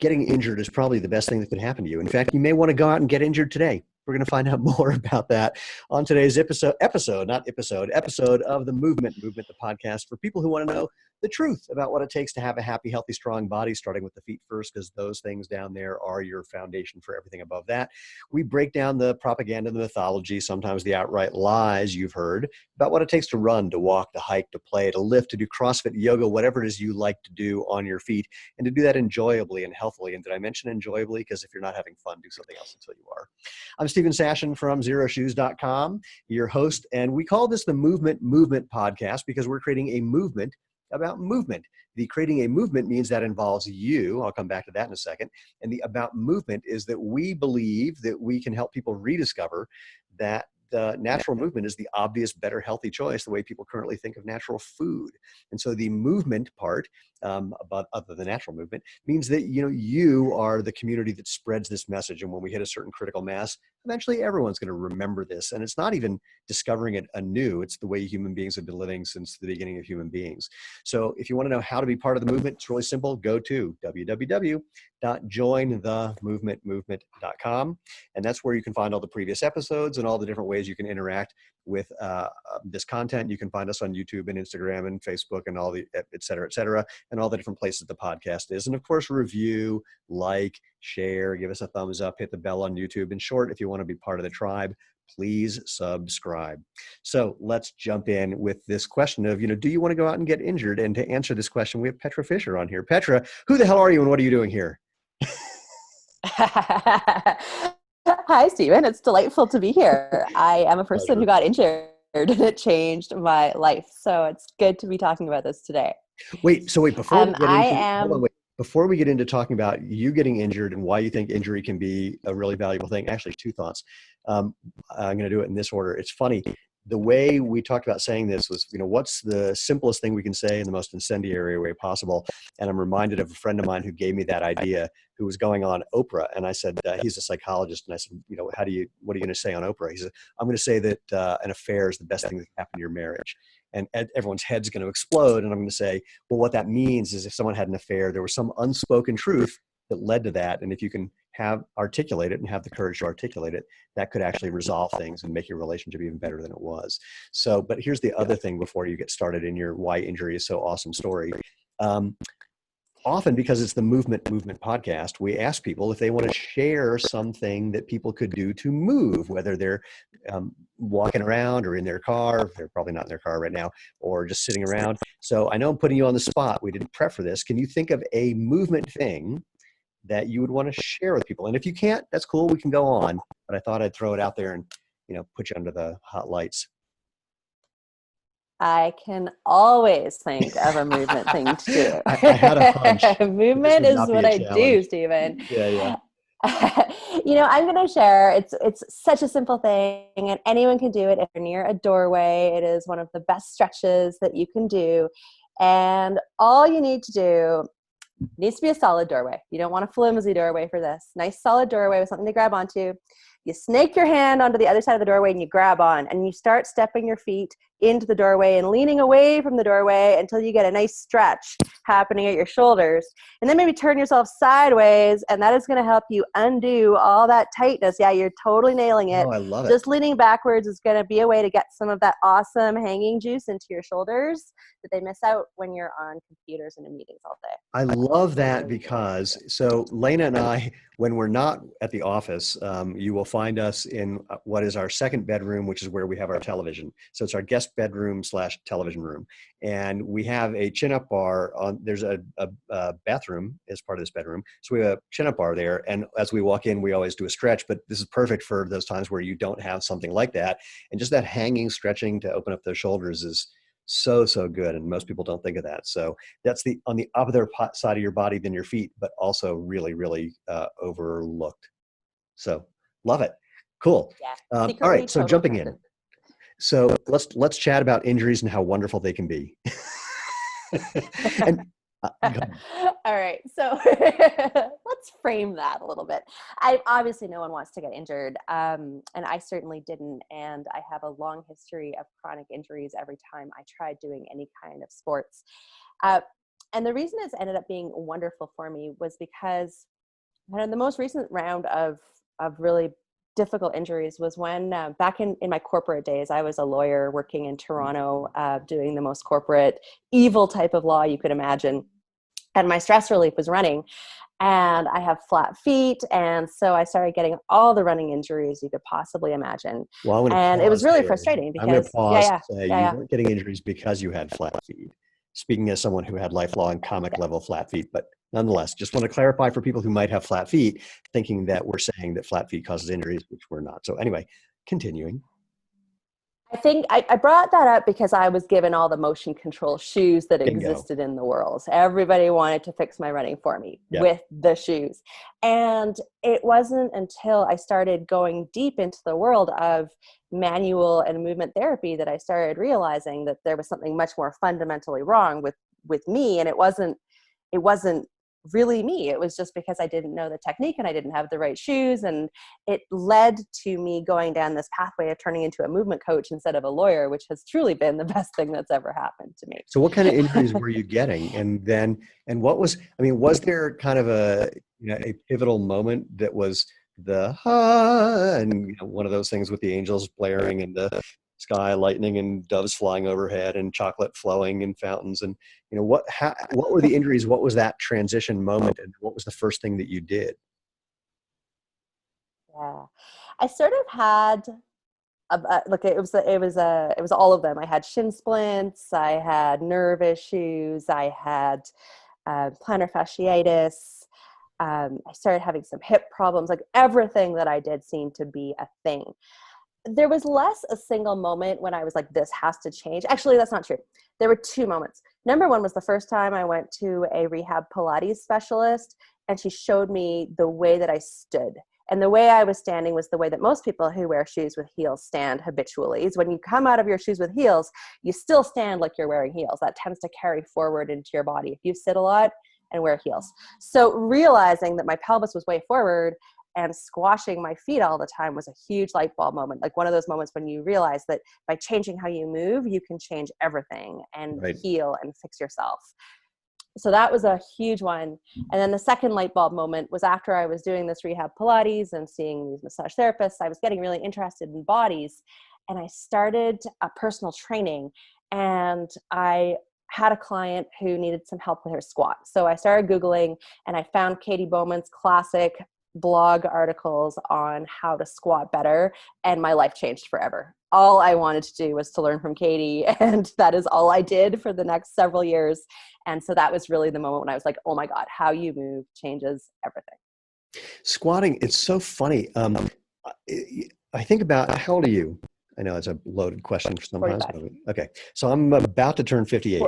getting injured is probably the best thing that could happen to you. In fact, you may want to go out and get injured today. We're going to find out more about that on today's episode of the Movement, the podcast for people who want to know the truth about what it takes to have a happy, healthy, strong body, starting with the feet first, because those things down there are your foundation for everything above that. We break down the propaganda, the mythology, sometimes the outright lies you've heard about what it takes to run, to walk, to hike, to play, to lift, to do CrossFit, yoga, whatever it is you like to do on your feet, and to do that enjoyably and healthily. And did I mention enjoyably? Because if you're not having fun, do something else until you are. I'm Steven Sashen from ZeroShoes.com, your host, and we call this the Movement podcast because we're creating a movement about movement. The creating a movement means that involves you. I'll come back to that in a second. And the about movement is that we believe that we can help people rediscover that the natural movement is the obvious, better, healthy choice, the way people currently think of natural food. And so the movement part, about other than natural movement, means that you are the community that spreads this message. And when we hit a certain critical mass, eventually everyone's going to remember this. And it's not even discovering it anew. It's the way human beings have been living since the beginning of human beings. So if you want to know how to be part of the movement, it's really simple. Go to www.jointhemovementmovement.com. And that's where you can find all the previous episodes and all the different ways you can interact with this content. You can find us on YouTube and Instagram and Facebook and all the et cetera, and all the different places the podcast is. And of course, review, like, share, give us a thumbs up, hit the bell on YouTube. In short, if you want to be part of the tribe, please subscribe. So let's jump in with this question of, do you want to go out and get injured? And to answer this question, we have Petra Fisher on here. Petra, who the hell are you and what are you doing here? Hi, Steven. It's delightful to be here. I am a person who got injured and it changed my life. So it's good to be talking about this today. Before we get into talking about you getting injured and why you think injury can be a really valuable thing, actually, two thoughts. I'm going to do it in this order. It's funny. The way we talked about saying this was, what's the simplest thing we can say in the most incendiary way possible? And I'm reminded of a friend of mine who gave me that idea, who was going on Oprah. And I said, he's a psychologist. And I said, what are you going to say on Oprah? He said, I'm going to say that an affair is the best thing that can happen to your marriage. And everyone's head's going to explode. And I'm going to say, well, what that means is if someone had an affair, there was some unspoken truth that led to that. And if you can articulate it and have the courage to articulate it, that could actually resolve things and make your relationship even better than it was. So, but here's the other thing before you get started in your why injury is so awesome story. Often, because it's the movement podcast, we ask people if they want to share something that people could do to move, whether they're walking around or in their car. They're probably not in their car right now, or just sitting around. So I know I'm putting you on the spot. We didn't prep for this. Can you think of a movement thing that you would want to share with people? And if you can't, that's cool. We can go on. But I thought I'd throw it out there and, put you under the hot lights. I can always think of a movement thing to do. I had a hunch. Movement is what I do, Steven. Yeah. I'm going to share. It's such a simple thing, and anyone can do it if you're near a doorway. It is one of the best stretches that you can do, and all you need to do needs to be a solid doorway. You don't want a flimsy doorway for this. Nice solid doorway with something to grab onto. You snake your hand onto the other side of the doorway and you grab on, and you start stepping your feet into the doorway and leaning away from the doorway until you get a nice stretch happening at your shoulders. And then maybe turn yourself sideways, and that is going to help you undo all that tightness. Yeah, you're totally nailing it. Oh, I love it. Just leaning backwards is going to be a way to get some of that awesome hanging juice into your shoulders that they miss out when you're on computers and in meetings all day. I love that because, so Lena and I, when we're not at the office, you will find us in what is our second bedroom, which is where we have our television. So it's our guest bedroom / television room. And we have a chin-up bar on, there's a bathroom as part of this bedroom. So we have a chin-up bar there. And as we walk in, we always do a stretch, but this is perfect for those times where you don't have something like that. And just that hanging, stretching to open up those shoulders is so good. And most people don't think of that. So that's on the other side of your body than your feet, but also really overlooked. So love it. Cool. Yeah. All right. So jumping in. So let's chat about injuries and how wonderful they can be. All right. So let's frame that a little bit. Obviously no one wants to get injured. And I certainly didn't. And I have a long history of chronic injuries every time I tried doing any kind of sports. And the reason it's ended up being wonderful for me was because the most recent round of really difficult injuries was when back in my corporate days, I was a lawyer working in Toronto, doing the most corporate evil type of law you could imagine. And my stress relief was running, and I have flat feet. And so I started getting all the running injuries you could possibly imagine. Well, I'm going to And it was pause really there. frustrating I'm going to because, pause and say you weren't getting injuries because you had flat feet. Speaking as someone who had lifelong comic level flat feet, but nonetheless, just want to clarify for people who might have flat feet, thinking that we're saying that flat feet causes injuries, which we're not. So anyway, continuing. I think I brought that up because I was given all the motion control shoes that Bingo. existed in the world. Everybody wanted to fix my running for me with the shoes. And it wasn't until I started going deep into the world of manual and movement therapy that I started realizing that there was something much more fundamentally wrong with me. And it wasn't really me. It was just because I didn't know the technique and I didn't have the right shoes. And it led to me going down this pathway of turning into a movement coach instead of a lawyer, which has truly been the best thing that's ever happened to me. So what kind of injuries were you getting? And what was, I mean, was there kind of a pivotal moment that was and one of those things with the angels blaring and the sky lightning and doves flying overhead and chocolate flowing in fountains, and what were the injuries? What was that transition moment, and what was the first thing that you did? Yeah, I sort of had look, it was all of them. I had shin splints, I had nerve issues, I had plantar fasciitis. I started having some hip problems. Like everything that I did seemed to be a thing. There was less a single moment when I was like, this has to change. Actually, that's not true. There were two moments. Number one was the first time I went to a rehab Pilates specialist, and she showed me the way that I stood. And the way I was standing was the way that most people who wear shoes with heels stand habitually. Is when you come out of your shoes with heels, you still stand like you're wearing heels. That tends to carry forward into your body if you sit a lot and wear heels. So realizing that my pelvis was way forward and squashing my feet all the time was a huge light bulb moment. Like one of those moments when you realize that by changing how you move, you can change everything and heal and fix yourself. So that was a huge one. And then the second light bulb moment was after I was doing this rehab Pilates and seeing these massage therapists. I was getting really interested in bodies, and I started a personal training, and I had a client who needed some help with her squat. So I started Googling, and I found Katie Bowman's classic blog articles on how to squat better, and my life changed forever. All I wanted to do was to learn from Katie, and that is all I did for the next several years. And so that was really the moment when I was like, oh my God, how you move changes everything. Squatting, it's so funny. I think about, how old are you? I know it's a loaded question for sometimes. 45. Okay. So I'm about to turn 58.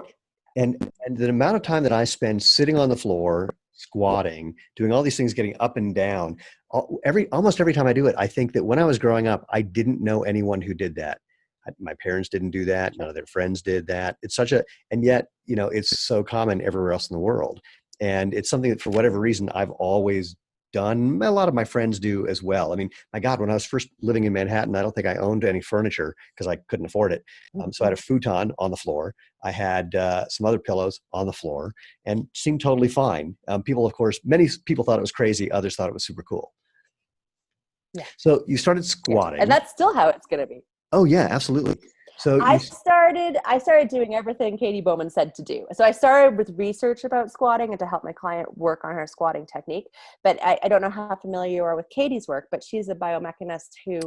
And the amount of time that I spend sitting on the floor, squatting, doing all these things, getting up and down, almost every time I do it, I think that when I was growing up, I didn't know anyone who did that. My parents didn't do that. None of their friends did that. And yet, it's so common everywhere else in the world. And it's something that for whatever reason, I've always done. A lot of my friends do as well. I mean, my God, when I was first living in Manhattan, I don't think I owned any furniture because I couldn't afford it. So I had a futon on the floor. I had some other pillows on the floor, and seemed totally fine. People, of course, many people thought it was crazy. Others thought it was super cool. Yeah. So you started squatting. Yeah. And that's still how it's going to be. Oh yeah, absolutely. So I started doing everything Katie Bowman said to do. So I started with research about squatting and to help my client work on her squatting technique. But I don't know how familiar you are with Katie's work, but she's a biomechanist who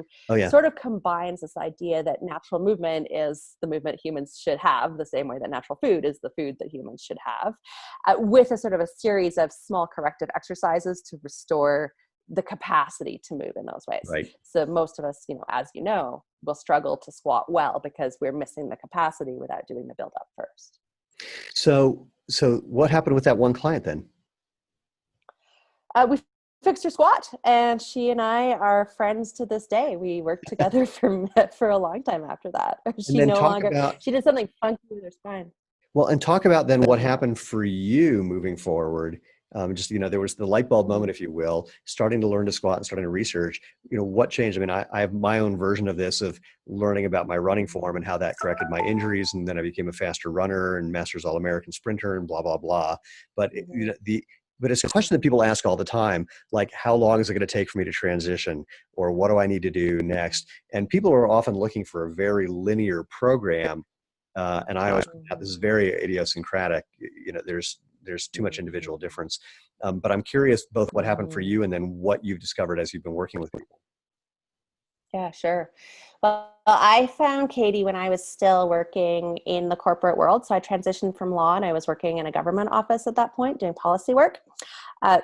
sort of combines this idea that natural movement is the movement humans should have, the same way that natural food is the food that humans should have, with a sort of a series of small corrective exercises to restore the capacity to move in those ways. Right. So most of us, as you know, will struggle to squat well because we're missing the capacity without doing the build up first. So what happened with that one client then? We fixed her squat, and she and I are friends to this day. We worked together for a long time after that. She did something funky with her spine. Well, and talk about then what happened for you moving forward. Just, there was the light bulb moment, if you will, starting to learn to squat and starting to research, what changed? I mean, I have my own version of this, of learning about my running form and how that corrected my injuries. And then I became a faster runner and Masters All-American sprinter and blah, blah, blah. But but it's a question that people ask all the time, like, how long is it going to take for me to transition? Or what do I need to do next? And people are often looking for a very linear program. And I always point out, this is very idiosyncratic. There's too much individual difference. But I'm curious both what happened for you and then what you've discovered as you've been working with people. Yeah, sure. Well, I found Katie when I was still working in the corporate world. So I transitioned from law and I was working in a government office at that point doing policy work.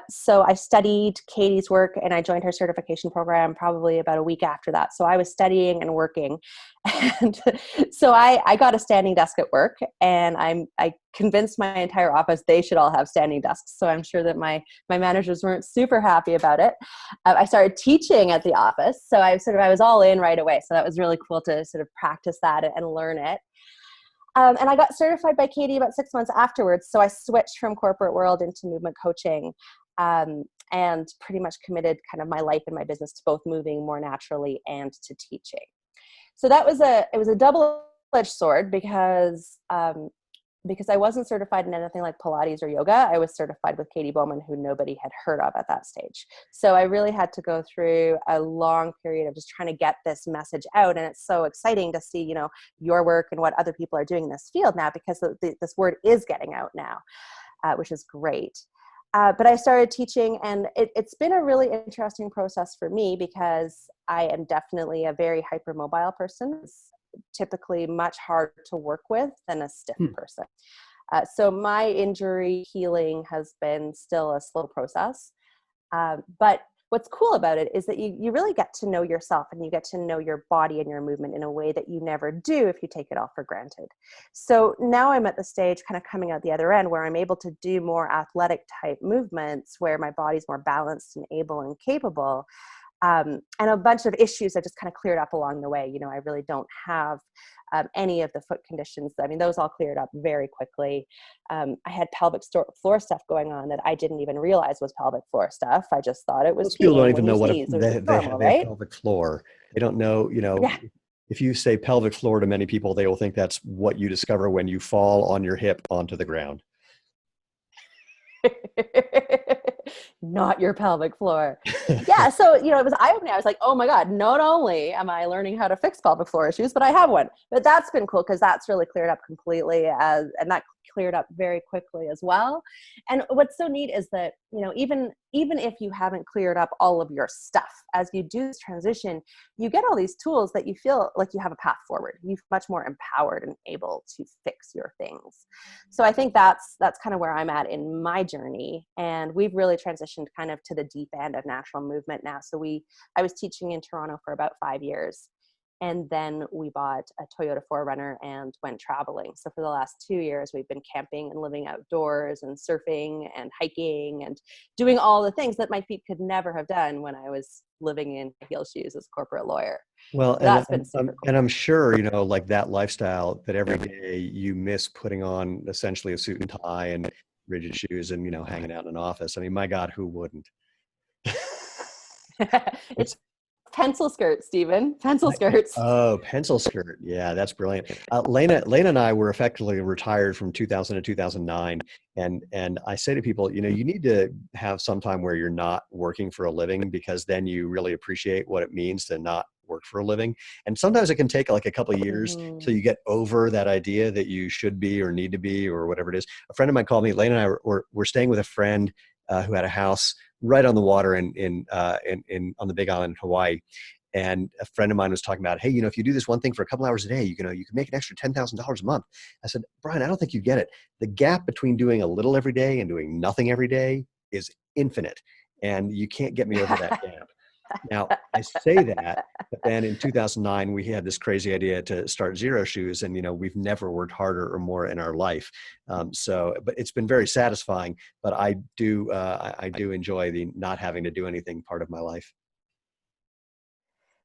So I studied Katie's work and I joined her certification program probably about a week after that. So I was studying and working. And so I got a standing desk at work, and I convinced my entire office they should all have standing desks. So I'm sure that my managers weren't super happy about it. I started teaching at the office. So I was all in right away. So that was really cool to sort of practice that and learn it. And I got certified by Katie about 6 months afterwards. So I switched from corporate world into movement coaching, and pretty much committed kind of my life and my business to both moving more naturally and to teaching. So it was a double-edged sword because I wasn't certified in anything like Pilates or yoga. I was certified with Katie Bowman, who nobody had heard of at that stage. So I really had to go through a long period of just trying to get this message out. And it's so exciting to see, your work and what other people are doing in this field now, because this word is getting out now, which is great. But I started teaching, and it's been a really interesting process for me because I am definitely a very hypermobile person. It's typically much harder to work with than a stiff person. So my injury healing has been still a slow process. But what's cool about it is that you really get to know yourself, and you get to know your body and your movement in a way that you never do if you take it all for granted. So now I'm at the stage kind of coming out the other end where I'm able to do more athletic type movements where my body's more balanced and able and capable. And a bunch of issues have just kind of cleared up along the way. I really don't have any of the foot conditions. I mean, those all cleared up very quickly. I had pelvic floor stuff going on that I didn't even realize was pelvic floor stuff. I just thought it was Most people don't even know sneeze, they have pelvic floor. They don't know, Yeah. if you say pelvic floor to many people, they will think that's what you discover when you fall on your hip onto the ground. Not your pelvic floor. Yeah. So, it was eye-opening. I was like, oh my God, not only am I learning how to fix pelvic floor issues, but I have one. But that's been cool because that's really cleared up completely, and that cleared up very quickly as well. And what's so neat is that, even if you haven't cleared up all of your stuff, as you do this transition, you get all these tools that you feel like you have a path forward. You're much more empowered and able to fix your things. So I think that's kind of where I'm at in my journey. And we've really transitioned kind of to the deep end of natural movement now. So I was teaching in Toronto for about 5 years. And then we bought a Toyota 4Runner and went traveling. So for the last 2 years, we've been camping and living outdoors and surfing and hiking and doing all the things that my feet could never have done when I was living in heel shoes as a corporate lawyer. Well, So that's been super cool. And I'm sure, like that lifestyle, that every day you miss putting on essentially a suit and tie and rigid shoes and, hanging out in an office. I mean, my God, who wouldn't? It's pencil skirts, Steven. Pencil skirts. Oh, pencil skirt. Yeah, that's brilliant. Lena and I were effectively retired from 2000 to 2009. And I say to people, you need to have some time where you're not working for a living, because then you really appreciate what it means to not work for a living. And sometimes it can take like a couple of years till you get over that idea that you should be or need to be or whatever it is. A friend of mine called me. Lena and I were staying with a friend who had a house right on the water on the Big Island in Hawaii. And a friend of mine was talking about, hey, if you do this one thing for a couple hours a day, you can make an extra $10,000 a month. I said, Brian, I don't think you get it. The gap between doing a little every day and doing nothing every day is infinite. And you can't get me over that gap. Now, I say that, but then in 2009, we had this crazy idea to start Zero Shoes. And, we've never worked harder or more in our life. But it's been very satisfying. But I do enjoy the not having to do anything part of my life.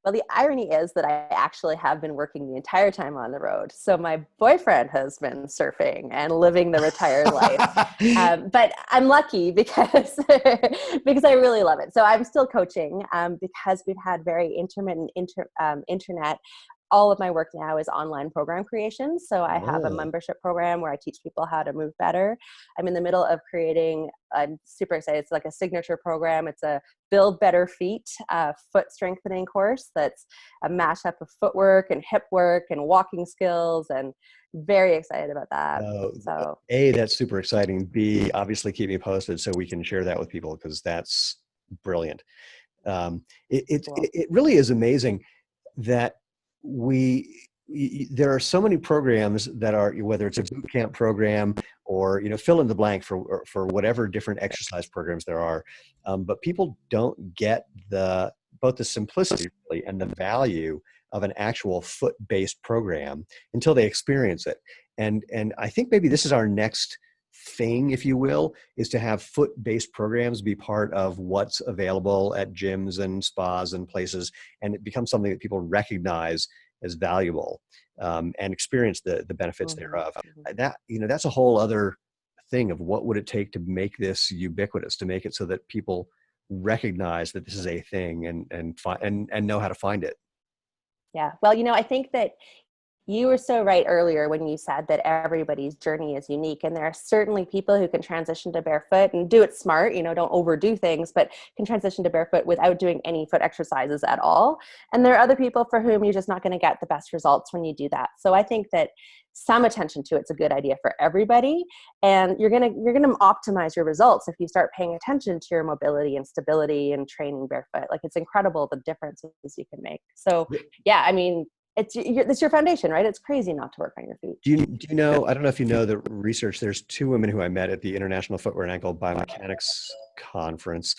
Well, the irony is that I actually have been working the entire time on the road. So my boyfriend has been surfing and living the retired life. But I'm lucky because because I really love it. So I'm still coaching because we've had very intermittent internet. All of my work now is online program creation. So I have a membership program where I teach people how to move better. I'm in the middle of creating, I'm super excited. It's like a signature program. It's a Build Better Feet foot strengthening course that's a mashup of footwork and hip work and walking skills, and very excited about that. So A, that's super exciting. B, obviously keep me posted so we can share that with people, because that's brilliant. cool. It really is amazing that there are so many programs that are, whether it's a boot camp program or, fill in the blank for whatever different exercise programs there are. But people don't get both the simplicity really and the value of an actual foot-based program until they experience it. And I think maybe this is our next thing, if you will, is to have foot-based programs be part of what's available at gyms and spas and places, and it becomes something that people recognize as valuable and experience the benefits thereof. That's a whole other thing of what would it take to make this ubiquitous, to make it so that people recognize that this is a thing and know how to find it. Yeah. Well, I think that you were so right earlier when you said that everybody's journey is unique. And there are certainly people who can transition to barefoot and do it smart, don't overdo things, but can transition to barefoot without doing any foot exercises at all. And there are other people for whom you're just not going to get the best results when you do that. So I think that some attention to it's a good idea for everybody. And you're going to optimize your results if you start paying attention to your mobility and stability and training barefoot. Like, it's incredible the differences you can make. So yeah, I mean, it's your foundation, right? It's crazy not to work on your feet. Do you know, I don't know if you know the research, there's two women who I met at the International Footwear and Ankle Biomechanics Conference.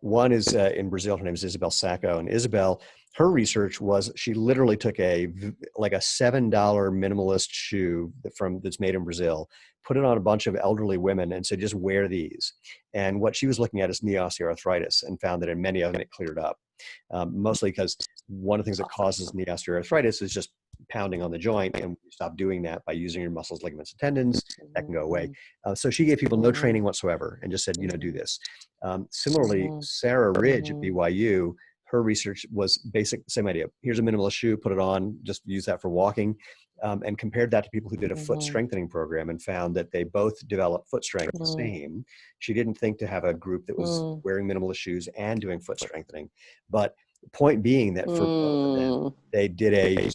One is in Brazil, her name is Isabel Sacco, and Isabel, her research was she literally took a $7 minimalist shoe that's made in Brazil, put it on a bunch of elderly women and said, just wear these. And what she was looking at is knee osteoarthritis, and found that in many of them it cleared up. Mostly because one of the things that causes knee osteoarthritis is just pounding on the joint, and you stop doing that by using your muscles, ligaments, and tendons, that can go away. So she gave people no training whatsoever and just said, do this. Similarly, Sarah Ridge at BYU, her research was same idea. Here's a minimalist shoe, put it on, just use that for walking, and compared that to people who did a foot strengthening program and found that they both developed foot strength the same. She didn't think to have a group that was wearing minimalist shoes and doing foot strengthening. But the point being that for both of them, they did a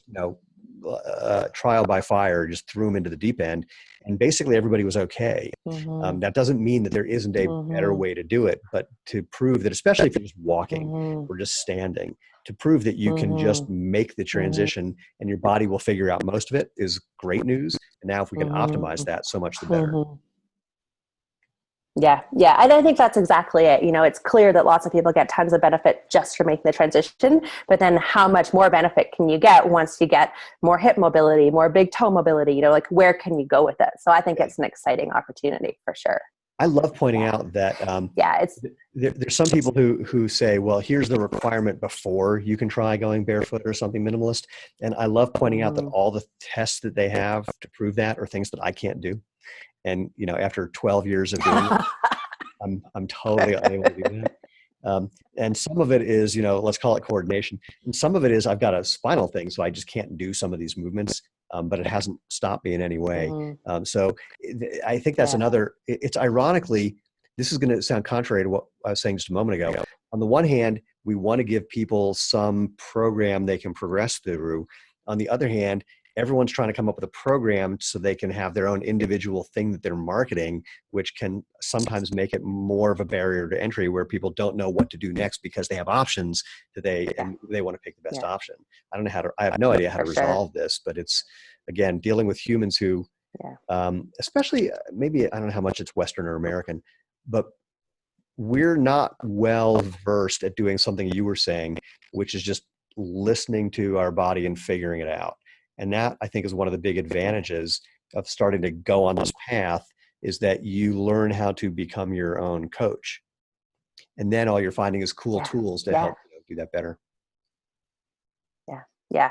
trial by fire, just threw them into the deep end, and basically everybody was okay. That doesn't mean that there isn't a better way to do it, but to prove that, especially if you're just walking or just standing, to prove that you can just make the transition and your body will figure out most of it is great news. And now if we can optimize that, so much the better. Yeah. And I think that's exactly it. It's clear that lots of people get tons of benefit just from making the transition, but then how much more benefit can you get once you get more hip mobility, more big toe mobility, like where can you go with it? So I think it's an exciting opportunity for sure. I love pointing out that there's some people who say, well, here's the requirement before you can try going barefoot or something minimalist. And I love pointing out that all the tests that they have to prove that are things that I can't do. And, after 12 years of doing it, I'm totally unable to do that. And some of it is, let's call it coordination. And some of it is I've got a spinal thing, so I just can't do some of these movements, but it hasn't stopped me in any way. So I think that's another, it's ironically, this is going to sound contrary to what I was saying just a moment ago. On the one hand, we want to give people some program they can progress through. On the other hand, everyone's trying to come up with a program so they can have their own individual thing that they're marketing, which can sometimes make it more of a barrier to entry where people don't know what to do next because they have options and they want to pick the best option. I have no idea how to resolve this, but it's, again, dealing with humans who, especially maybe, I don't know how much it's Western or American, but we're not well versed at doing something you were saying, which is just listening to our body and figuring it out. And that, I think, is one of the big advantages of starting to go on this path, is that you learn how to become your own coach. And then all you're finding is cool tools to help you do that better.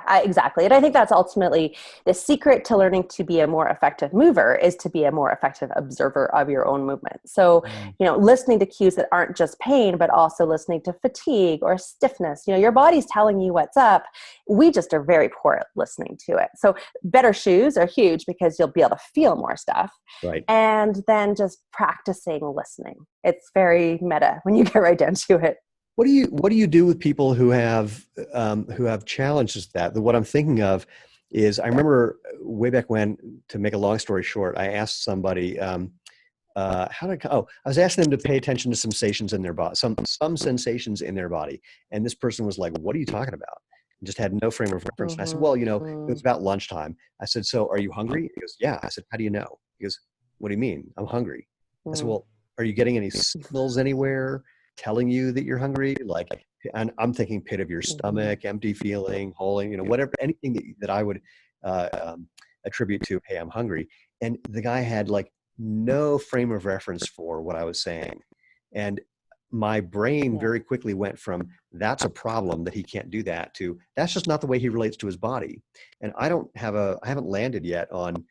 Exactly. And I think that's ultimately the secret to learning to be a more effective mover is to be a more effective observer of your own movement. So, listening to cues that aren't just pain, but also listening to fatigue or stiffness. Your body's telling you what's up. We just are very poor at listening to it. So better shoes are huge because you'll be able to feel more stuff. Right. And then just practicing listening. It's very meta when you get right down to it. What do you do with people who have challenges that? What I'm thinking of is, I remember way back when, to make a long story short, I asked somebody, I was asking them to pay attention to sensations in their body, some sensations in their body. And this person was like, "What are you talking about?" And just had no frame of reference. And I said, "Well, it was about lunchtime." I said, "So are you hungry?" He goes, "Yeah." I said, "How do you know?" He goes, "What do you mean? I'm hungry." I said, "Well, are you getting any signals anywhere telling you that you're hungry? Like," and I'm thinking pit of your stomach, empty feeling, holding, whatever, anything that I would attribute to, "Hey, I'm hungry." And the guy had like no frame of reference for what I was saying. And my brain very quickly went from, that's a problem that he can't do that, to, that's just not the way he relates to his body. And I haven't landed yet on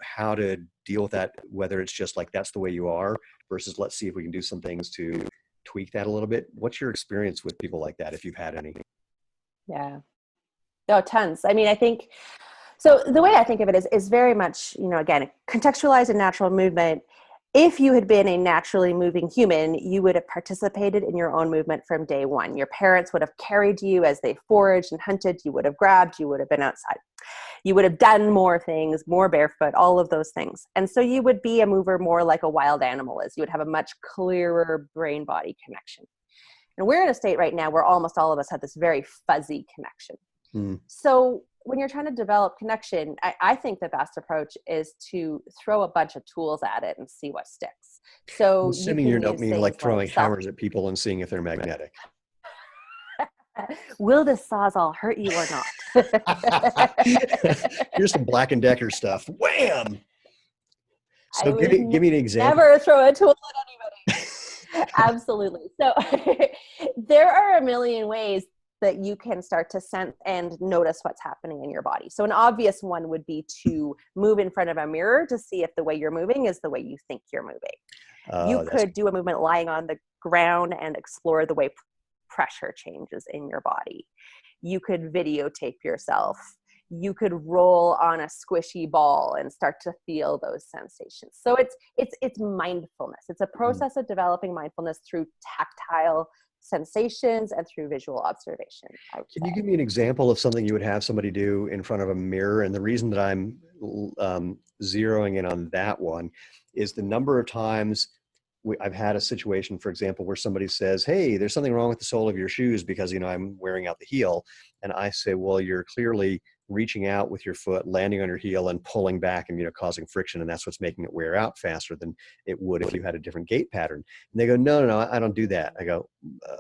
how to deal with that, whether it's just like, that's the way you are, versus let's see if we can do some things to tweak that a little bit. What's your experience with people like that, if you've had any? Yeah. Oh, tons. I mean, I think, so the way I think of it is very much, again, contextualize a natural movement. If you had been a naturally moving human, you would have participated in your own movement from day one. Your parents would have carried you as they foraged and hunted. You would have grabbed, you would have been outside. You would have done more things, more barefoot, all of those things. And so you would be a mover more like a wild animal is. You would have a much clearer brain-body connection. And we're in a state right now where almost all of us have this very fuzzy connection. So when you're trying to develop connection, I think the best approach is to throw a bunch of tools at it and see what sticks. So assuming you don't mean like throwing hammers at people and seeing if they're magnetic. Will this Sawzall hurt you or not? Here's some Black & Decker stuff. Wham! So give me an example. Never throw a tool at anybody. Absolutely. So there are a million ways that you can start to sense and notice what's happening in your body. So an obvious one would be to move in front of a mirror to see if the way you're moving is the way you think you're moving. You could do a movement lying on the ground and explore the way pressure changes in your body. You could videotape yourself. You could roll on a squishy ball and start to feel those sensations. So it's mindfulness. It's a process of developing mindfulness through tactile sensations and through visual observation. Can you give me an example of something you would have somebody do in front of a mirror? And the reason that I'm zeroing in on that one is the number of times I've had a situation, for example, where somebody says, "Hey, there's something wrong with the sole of your shoes because, I'm wearing out the heel." And I say, "Well, you're clearly reaching out with your foot, landing on your heel and pulling back and, causing friction. And that's what's making it wear out faster than it would if you had a different gait pattern." And they go, no, I don't do that. I go,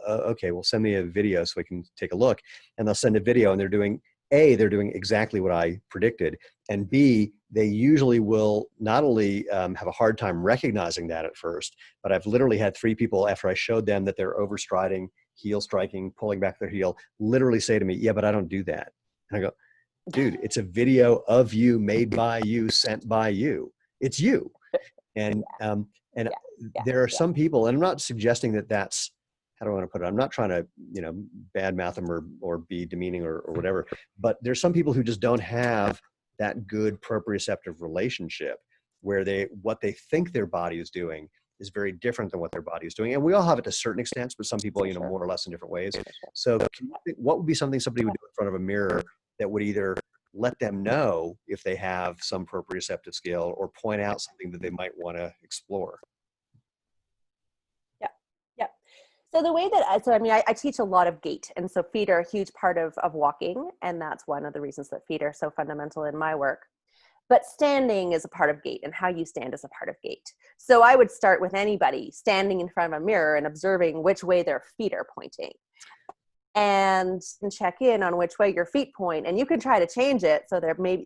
"Okay, well, send me a video so we can take a look." And they'll send a video and they're doing exactly what I predicted. And B, they usually will not only have a hard time recognizing that at first, but I've literally had 3 people, after I showed them that they're overstriding, heel striking, pulling back their heel, literally say to me, "Yeah, but I don't do that." And I go, "Dude, it's a video of you, made by you, sent by you. It's you." And there are some people, and I'm not suggesting that that's, how do I want to put it? I'm not trying to, badmouth them or be demeaning or whatever, but there's some people who just don't have that good proprioceptive relationship where what they think their body is doing is very different than what their body is doing. And we all have it to certain extents, but some people, more or less in different ways. So what would be something somebody would do in front of a mirror that would either let them know if they have some proprioceptive skill or point out something that they might want to explore? Yeah. So the way that, I teach a lot of gait. And so feet are a huge part of walking. And that's one of the reasons that feet are so fundamental in my work. But standing is a part of gait, and how you stand is a part of gait. So I would start with anybody standing in front of a mirror and observing which way their feet are pointing. And check in on which way your feet point, and you can try to change it.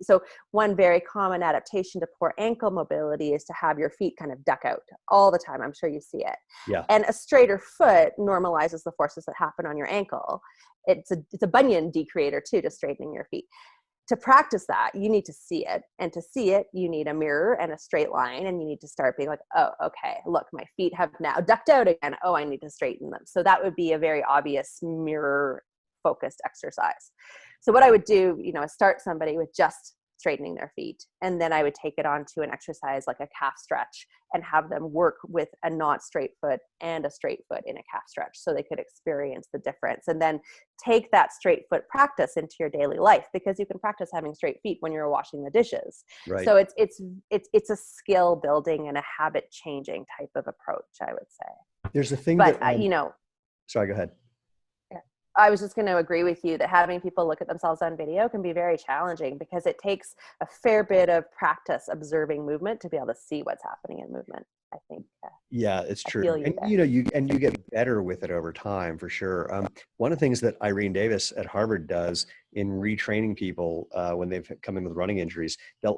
So one very common adaptation to poor ankle mobility is to have your feet kind of duck out all the time. I'm sure you see it. Yeah. And a straighter foot normalizes the forces that happen on your ankle. it's a bunion decreator too, just straightening your feet. To practice that, you need to see it. And to see it, you need a mirror and a straight line. And you need to start being like, oh, okay, look, my feet have now ducked out again. Oh, I need to straighten them. So that would be a very obvious mirror focused exercise. So what I would do, is start somebody with just straightening their feet. And then I would take it on to an exercise like a calf stretch and have them work with a not straight foot and a straight foot in a calf stretch so they could experience the difference. And then take that straight foot practice into your daily life, because you can practice having straight feet when you're washing the dishes. Right. So it's a skill building and a habit changing type of approach, I would say. There's a thing but that sorry, go ahead. I was just going to agree with you that having people look at themselves on video can be very challenging, because it takes a fair bit of practice observing movement to be able to see what's happening in movement, I think. Yeah, it's true. And you get better with it over time, for sure. One of the things that Irene Davis at Harvard does in retraining people when they've come in with running injuries,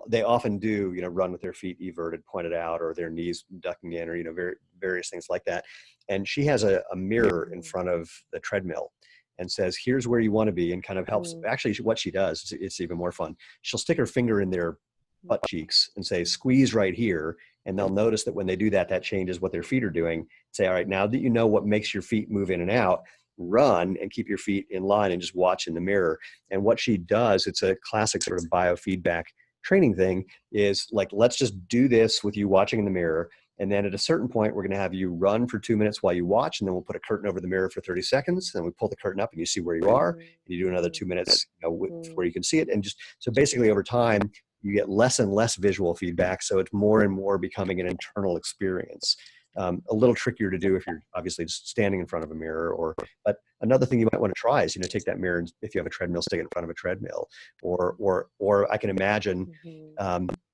they often do, run with their feet everted, pointed out, or their knees ducking in, or various things like that. And she has a mirror in front of the treadmill and says, here's where you want to be, and kind of helps. Actually, what she does, it's even more fun. She'll stick her finger in their butt cheeks and say, squeeze right here. And they'll notice that when they do that, that changes what their feet are doing. Say, all right, now that you know what makes your feet move in and out, run and keep your feet in line and just watch in the mirror. And what she does, it's a classic sort of biofeedback training thing, is like, let's just do this with you watching in the mirror. And then at a certain point, we're going to have you run for 2 minutes while you watch, and then we'll put a curtain over the mirror for 30 seconds. Then we pull the curtain up and you see where you are, and you do another 2 minutes where you can see it. And just so basically over time, you get less and less visual feedback. So it's more and more becoming an internal experience. A little trickier to do if you're obviously just standing in front of a mirror, but another thing you might want to try is, take that mirror, and if you have a treadmill, stick it in front of a treadmill, or I can imagine,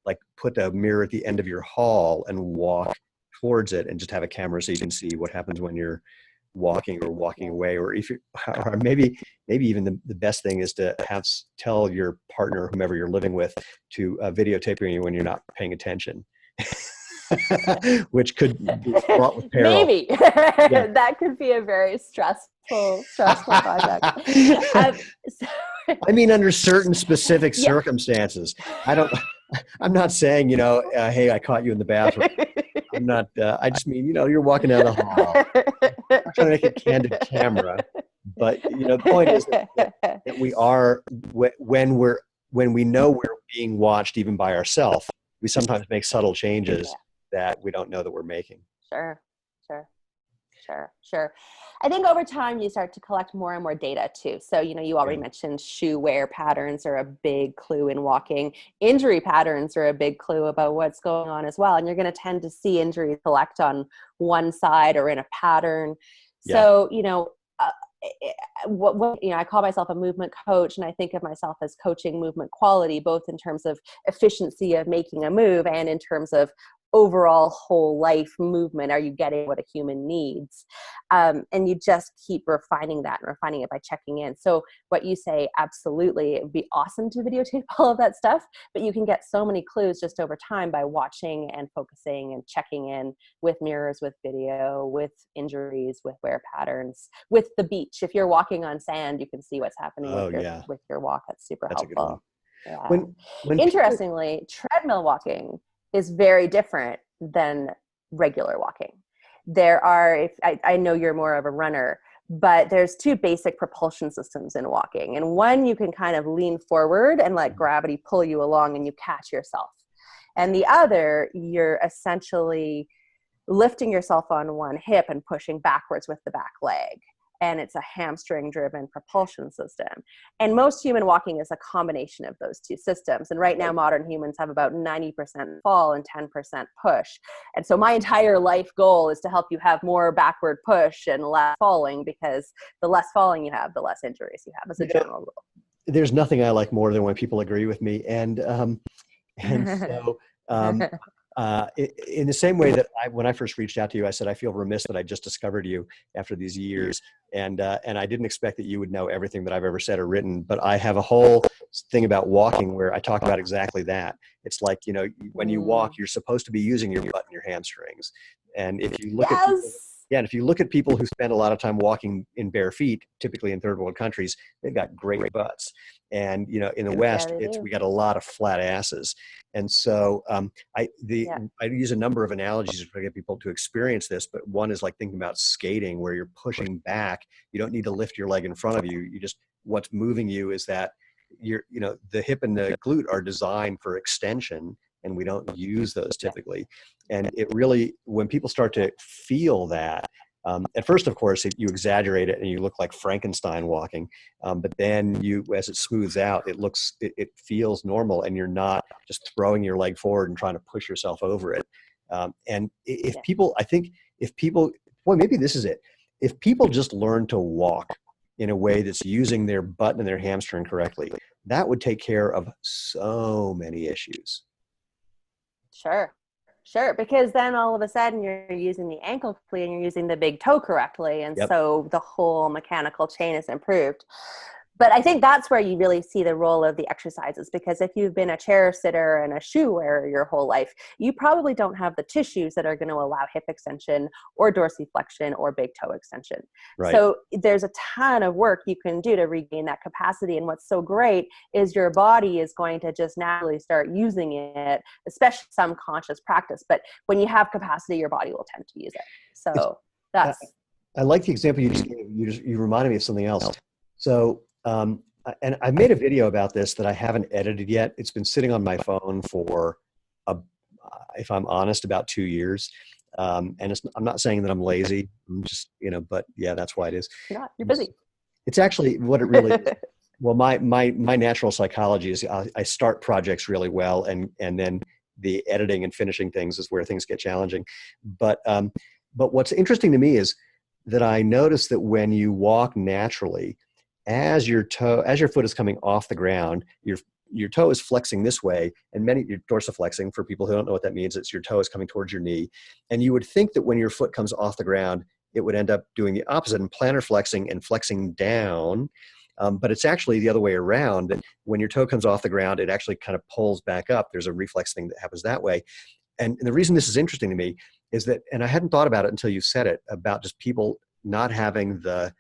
like put a mirror at the end of your hall and walk towards it and just have a camera so you can see what happens when you're walking or walking away, or maybe even the best thing is to tell your partner, whomever you're living with, to videotape you when you're not paying attention. Which could be fraught with peril. Maybe. Yeah. That could be a very stressful project. I mean, under certain specific circumstances. I'm not saying, hey, I caught you in the bathroom. I'm not, I just mean, you're walking down the hall. I'm trying to make a candid camera. But, the point is that we are, when we know we're being watched even by ourselves, we sometimes make subtle changes that we don't know that we're making. Sure. I think over time you start to collect more and more data too. So, you already mentioned shoe wear patterns are a big clue in walking. Injury patterns are a big clue about what's going on as well. And you're going to tend to see injuries collect on one side or in a pattern. Yeah. So, I call myself a movement coach, and I think of myself as coaching movement quality, both in terms of efficiency of making a move and in terms of overall whole life movement. Are you getting what a human needs? And you just keep refining that and refining it by checking in. So what you say, absolutely, it would be awesome to videotape all of that stuff, but you can get so many clues just over time by watching and focusing and checking in with mirrors, with video, with injuries, with wear patterns, with the beach. If you're walking on sand, you can see what's happening with your walk. That's super helpful. Yeah. When interestingly, treadmill walking is very different than regular walking. There are, I know you're more of a runner, but there's two basic propulsion systems in walking. And one, you can kind of lean forward and let gravity pull you along and you catch yourself. And the other, you're essentially lifting yourself on one hip and pushing backwards with the back leg. And it's a hamstring driven propulsion system. And most human walking is a combination of those two systems. And right now, modern humans have about 90% fall and 10% push. And so my entire life goal is to help you have more backward push and less falling, because the less falling you have, the less injuries you have as a general rule. There's nothing I like more than when people agree with me. And so, in the same way that when I first reached out to you, I said, I feel remiss that I just discovered you after these years. And I didn't expect that you would know everything that I've ever said or written, but I have a whole thing about walking where I talk about exactly that. It's like, when you walk, you're supposed to be using your butt and your hamstrings. And if you look at people, Yeah, and if you look at people who spend a lot of time walking in bare feet, typically in third world countries, they've got great butts. And in the Yeah, West, they do. we got a lot of flat asses. And so Yeah. I use a number of analogies to get people to experience this, but one is like thinking about skating, where you're pushing back. You don't need to lift your leg in front of you. You just what's moving you is that the hip and the glute are designed for extension, and we don't use those typically. And it really, when people start to feel that, at first, of course, you exaggerate it and you look like Frankenstein walking. But then as it smooths out, it feels normal, and you're not just throwing your leg forward and trying to push yourself over it. And if Yeah. people, I think if people, well, maybe this is it. If people just learn to walk in a way that's using their butt and their hamstring correctly, that would take care of so many issues. Sure. Sure. Because then all of a sudden you're using the ankle correctly and you're using the big toe correctly. And Yep. so the whole mechanical chain is improved. But I think that's where you really see the role of the exercises, because if you've been a chair sitter and a shoe wearer your whole life, you probably don't have the tissues that are going to allow hip extension or dorsiflexion or big toe extension. Right. So there's a ton of work you can do to regain that capacity. And what's so great is your body is going to just naturally start using it, especially some conscious practice. But when you have capacity, your body will tend to use it. So that's. I like the example you just gave. You reminded me of something else. So, and I made a video about this that I haven't edited yet. It's been sitting on my phone for, if I'm honest, about 2 years. And I'm not saying that I'm lazy. I'm just, but yeah, that's why it is. You're not. You're busy. It's actually what it really is. Well, my natural psychology is I start projects really well, and then the editing and finishing things is where things get challenging. But what's interesting to me is that I notice that when you walk naturally, as your foot is coming off the ground, your toe is flexing this way, and you're dorsiflexing. For people who don't know what that means, it's your toe is coming towards your knee. And you would think that when your foot comes off the ground, it would end up doing the opposite and plantar flexing and flexing down. But it's actually the other way around. When your toe comes off the ground, it actually kind of pulls back up. There's a reflex thing that happens that way. And the reason this is interesting to me is that, and I hadn't thought about it until you said it, about just people not having the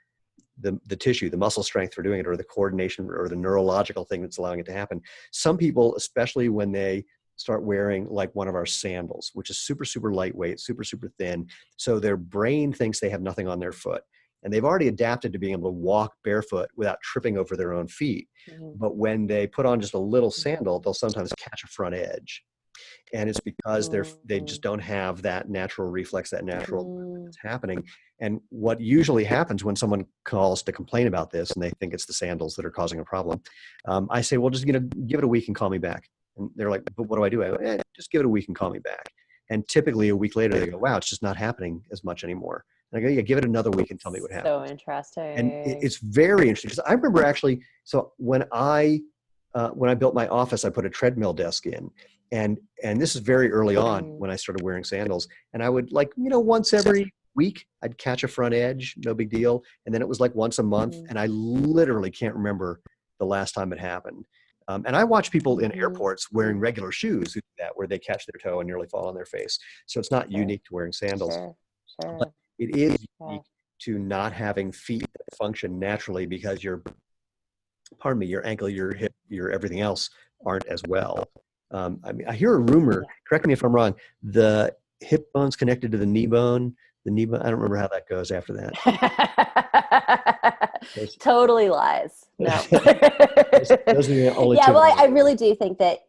tissue, the muscle strength for doing it, or the coordination, or the neurological thing that's allowing it to happen. Some people, especially when they start wearing like one of our sandals, which is super, super lightweight, super, super thin. So their brain thinks they have nothing on their foot. And they've already adapted to being able to walk barefoot without tripping over their own feet. Mm-hmm. But when they put on just a little sandal, they'll sometimes catch a front edge. And it's because they just don't have that natural reflex, that natural that's happening. And what usually happens when someone calls to complain about this, and they think it's the sandals that are causing a problem, I say, well, just give it a week and call me back. And they're like, but what do I do? I go, just give it a week and call me back. And typically a week later, they go, wow, it's just not happening as much anymore. And I go, yeah, give it another week and tell me what happens. So interesting. And it's very interesting, because I remember actually, so when I built my office, I put a treadmill desk in. And this is very early on when I started wearing sandals. And I would, like, once every week, I'd catch a front edge, no big deal. And then it was like once a month. And I literally can't remember the last time it happened. And I watch people in airports wearing regular shoes who do that, where they catch their toe and nearly fall on their face. So it's not unique to wearing sandals. Sure. But it is unique to not having feet that function naturally, because your ankle, your hip, your everything else aren't as well. I mean, I hear a rumor, correct me if I'm wrong, the hip bone's connected to the knee bone. I don't remember how that goes after that. Totally lies. No. Those are the only yeah, two. well, I really do think that,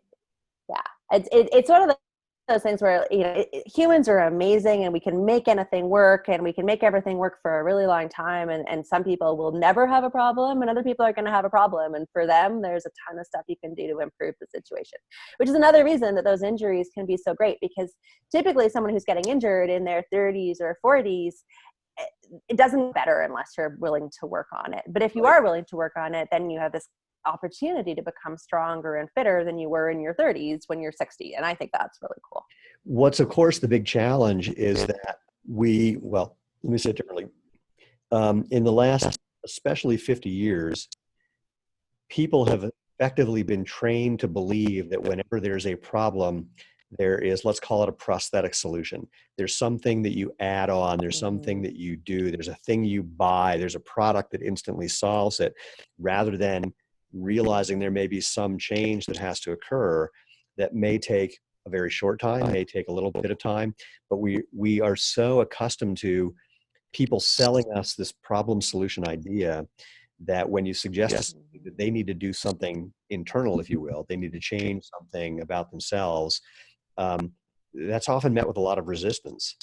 it's one of those things where, humans are amazing, and we can make anything work, and we can make everything work for a really long time. And some people will never have a problem, and other people are going to have a problem. And for them, there's a ton of stuff you can do to improve the situation, which is another reason that those injuries can be so great, because typically someone who's getting injured in their 30s or 40s, it doesn't get better unless you're willing to work on it. But if you are willing to work on it, then you have this opportunity to become stronger and fitter than you were in your 30s when you're 60. And I think that's really cool. What's, of course, the big challenge is that let me say it differently. In the last, especially 50 years, people have effectively been trained to believe that whenever there's a problem, There is, let's call it a prosthetic solution. There's something that you add on, there's something Mhm. that you do, there's a thing you buy, there's a product that instantly solves it, rather than realizing there may be some change that has to occur that may take a very short time, may take a little bit of time, but we are so accustomed to people selling us this problem solution idea that when you suggest to somebody that they need to do something internal, if you will, they need to change something about themselves, that's often met with a lot of resistance.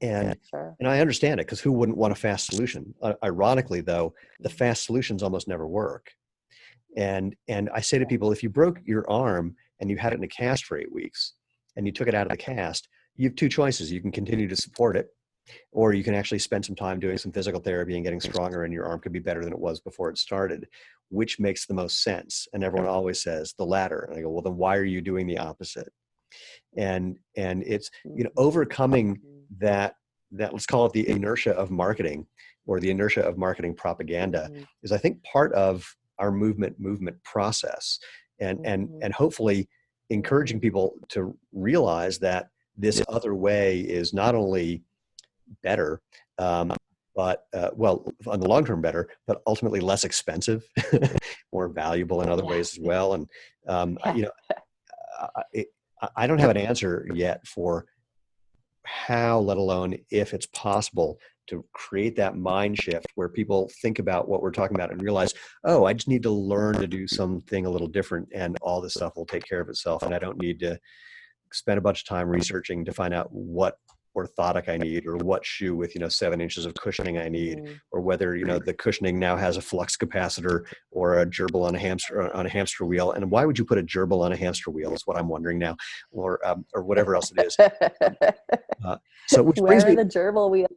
And Sure. and I understand it, because who wouldn't want a fast solution? Ironically, though, the Mhm. fast solutions almost never work. And I say to Yeah. people, if you broke your arm and you had it in a cast for 8 weeks and you took it out of the cast, you have two choices. You can continue to support it, or you can actually spend some time doing some physical therapy and getting stronger, and your arm could be better than it was before it started. Which makes the most sense? And everyone always says the latter. And I go, well, then why are you doing the opposite? And it's, overcoming Mhm. that, let's call it the inertia of marketing, or the inertia of marketing propaganda, Mhm. is, I think, part of our movement process, and Mhm. hopefully encouraging Mhm. people to realize that this other way is not only better, um, but well, on the long term better, but ultimately less expensive, more valuable in other Yeah. ways as well. And Yeah. I, it, I don't have an answer yet for how, let alone if, it's possible to create that mind shift where people think about what we're talking about and realize, oh, I just need to learn to do something a little different, and all this stuff will take care of itself. And I don't need to spend a bunch of time researching to find out what orthotic I need, or what shoe with 7 inches of cushioning I need, Mhm. or whether the cushioning now has a flux capacitor or a gerbil on a hamster wheel. And why would you put a gerbil on a hamster wheel is what I'm wondering now, or whatever else it is. Um, uh, so which brings Where are me, the gerbil wheels?